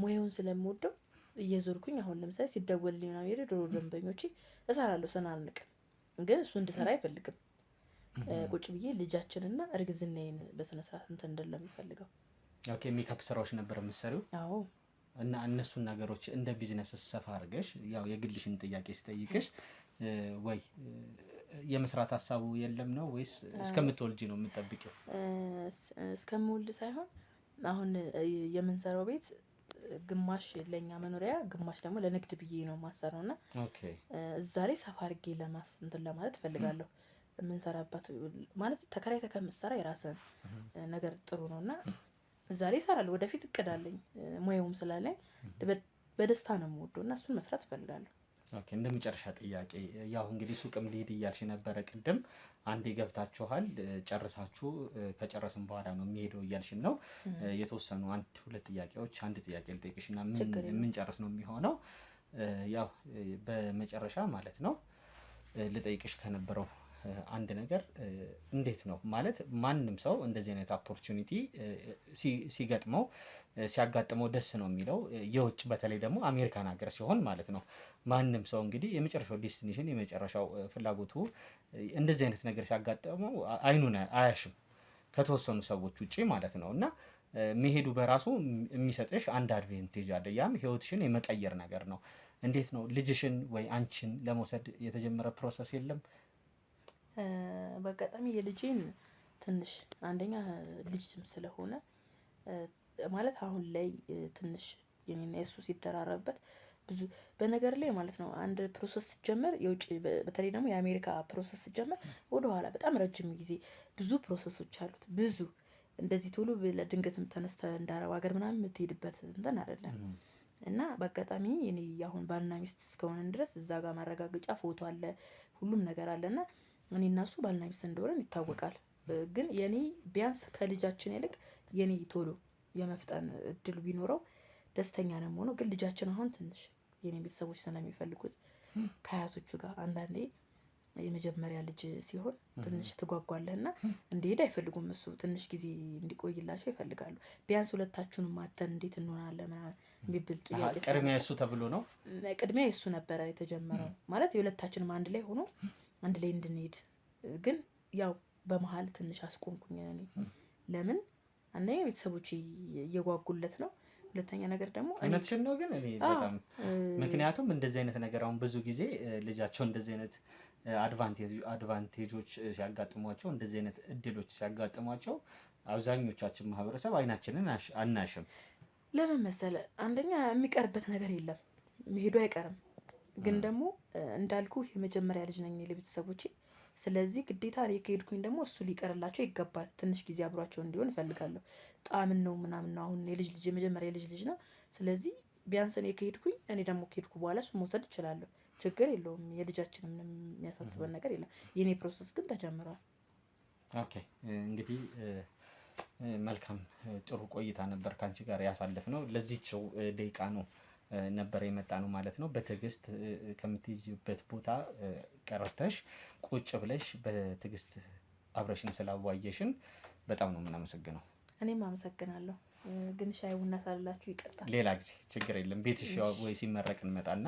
ሙያውን ስለምወደው እየዞርኩኝ አሁን ለምሳሌ ሲደወልልኝ ምናምን የድሮ ደንበኞቼ እሰራለሁ ስናንቅም፣ ግን እሱ እንድሰራ አይፈልግም። ቁጭ ብዬ ልጃችንና እርግዝናዬን በስነ ስርዓት እንትን እንደለም የሚፈልገው። ኦኬ ሜካፕ ስራዎች ነበር የምትሰሪው? አዎ። እና እነሱን ነገሮች እንደ ቢዝነስ ሰፋ አድርገሽ ያው የግልሽን ጥያቄ ስጠይቅሽ ወይ የመስራት ሀሳቡ የለም ነው ወይስ እስከምትወልጂ ነው የምትጠብቂው? እስከምወልድ ሳይሆን አሁን የምንሰራው ቤት ግማሽ ለኛ መኖሪያ ግማሽ ደግሞ ለንግድ ብዬ ነው ማሰራው እና እዛ ላይ ሰፋ አድርጌ እንትን ለማለት እፈልጋለሁ። የምንሰራበት ማለት ተከራይተህ ከምትሰራ የራስህን ነገር ጥሩ ነው እና እዛ ላይ እሰራለሁ። ወደፊት እቅድ አለኝ። ሙያውም ስላለኝ በደስታ ነው የምወደው እና እሱን መስራት እፈልጋለሁ። ኦኬ እንደ መጨረሻ ጥያቄ ያው እንግዲህ ሱቅም ልሄድ እያልሽ ነበረ ቅድም። አንዴ ገብታችኋል፣ ጨርሳችሁ ከጨረስን በኋላ ነው የሚሄደው እያልሽን ነው። የተወሰኑ አንድ ሁለት ጥያቄዎች አንድ ጥያቄ ልጠይቅሽና የምንጨርስ ነው የሚሆነው። ያው በመጨረሻ ማለት ነው ልጠይቅሽ ከነበረው አንድ ነገር እንዴት ነው ማለት ማንም ሰው እንደዚህ አይነት ኦፖርቹኒቲ ሲገጥመው ሲያጋጥመው ደስ ነው የሚለው። የውጭ በተለይ ደግሞ አሜሪካን ሀገር ሲሆን ማለት ነው ማንም ሰው እንግዲህ የመጨረሻው ዴስቲኔሽን የመጨረሻው ፍላጎቱ እንደዚህ አይነት ነገር ሲያጋጥመው አይኑን አያሽም ከተወሰኑ ሰዎች ውጪ ማለት ነው። እና መሄዱ በራሱ የሚሰጥሽ አንድ አድቫንቴጅ አለ። ያም ህይወትሽን የመቀየር ነገር ነው። እንዴት ነው ልጅሽን ወይ አንቺን ለመውሰድ የተጀመረ ፕሮሰስ የለም? በአጋጣሚ የልጄን ትንሽ አንደኛ ልጅም ስለሆነ ማለት አሁን ላይ ትንሽ የኔና የሱ ሲደራረብበት ብዙ በነገር ላይ ማለት ነው አንድ ፕሮሰስ ሲጀመር የውጭ በተለይ ደግሞ የአሜሪካ ፕሮሰስ ሲጀመር ወደኋላ በጣም ረጅም ጊዜ ብዙ ፕሮሰሶች አሉት። ብዙ እንደዚህ ቶሎ ለድንገትም ተነስተ እንደ አረብ ሀገር ምናምን የምትሄድበት እንትን አይደለም። እና በአጋጣሚ እኔ አሁን ባልና ሚስት እስከሆነን ድረስ እዛ ጋር ማረጋገጫ ፎቶ አለ፣ ሁሉም ነገር አለና እኔ እና እሱ ባልና ሚስት እንደሆነን ይታወቃል። ግን የኔ ቢያንስ ከልጃችን ይልቅ የኔ ቶሎ የመፍጠን እድሉ ቢኖረው ደስተኛ ነው የምሆነው። ግን ልጃችን አሁን ትንሽ የኔ ቤተሰቦች ስለሚፈልጉት ከአያቶቹ ጋር አንዳንዴ የመጀመሪያ ልጅ ሲሆን ትንሽ ትጓጓለህና እንዲሄድ አይፈልጉም። እሱ ትንሽ ጊዜ እንዲቆይላቸው ይፈልጋሉ። ቢያንስ ሁለታችሁንም ማተን እንዴት እንሆናለን ምናምን የሚብል ጥያቄ ቅድሚያ እሱ ተብሎ ነው። ቅድሚያ እሱ ነበረ የተጀመረው ማለት የሁለታችንም አንድ ላይ ሆኖ አንድ ላይ እንድንሄድ። ግን ያው በመሀል ትንሽ አስቆምኩኝ እኔ። ለምን አንደኛ ቤተሰቦች እየጓጉለት ነው፣ ሁለተኛ ነገር ደግሞ እውነትሽን ነው። ግን እኔ በጣም ምክንያቱም እንደዚህ አይነት ነገር አሁን ብዙ ጊዜ ልጃቸው እንደዚህ አይነት አድቫንቴጆች ሲያጋጥሟቸው እንደዚህ አይነት እድሎች ሲያጋጥሟቸው አብዛኞቻችን ማህበረሰብ አይናችንን አናሽም። ለምን መሰለ አንደኛ የሚቀርበት ነገር የለም፣ መሄዱ አይቀርም። ግን ደግሞ እንዳልኩ የመጀመሪያ ልጅ ነኝ ለቤተሰቦቼ። ስለዚህ ግዴታ እኔ ከሄድኩኝ ደግሞ እሱ ሊቀርላቸው ይገባል። ትንሽ ጊዜ አብሯቸው እንዲሆን እፈልጋለሁ። ጣምን ነው ምናምን ነው አሁን የመጀመሪያ የልጅ ልጅ ነው። ስለዚህ ቢያንስ እኔ ከሄድኩኝ እኔ ደግሞ ከሄድኩ በኋላ እሱ መውሰድ እችላለሁ። ችግር የለውም። የልጃችን ምንም የሚያሳስበን ነገር የለም። የኔ ፕሮሰስ ግን ተጀምሯል። ኦኬ እንግዲህ መልካም ጥሩ ቆይታ ነበር ከአንቺ ጋር ያሳለፍነው። ለዚህችው ደቂቃ ነው ነበር የመጣ ነው ማለት ነው። በትዕግስት ከምትይዥበት ቦታ ቀረተሽ ቁጭ ብለሽ በትዕግስት አብረሽን ስላዋየሽን በጣም ነው የምናመሰግነው። እኔም አመሰግናለሁ። ግን ሻይ ቡና ሳላችሁ ይቅርታል። ሌላ ጊዜ ችግር የለም። ቤትሽ ወይ ሲመረቅ እንመጣና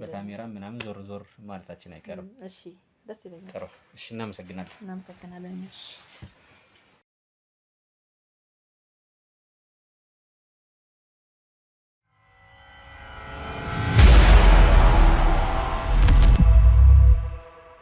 በካሜራ ምናምን ዞር ዞር ማለታችን አይቀርም። እሺ፣ ደስ ይለኛል። ጥሩ። እሺ፣ እናመሰግናለን። እናመሰግናለን። እሺ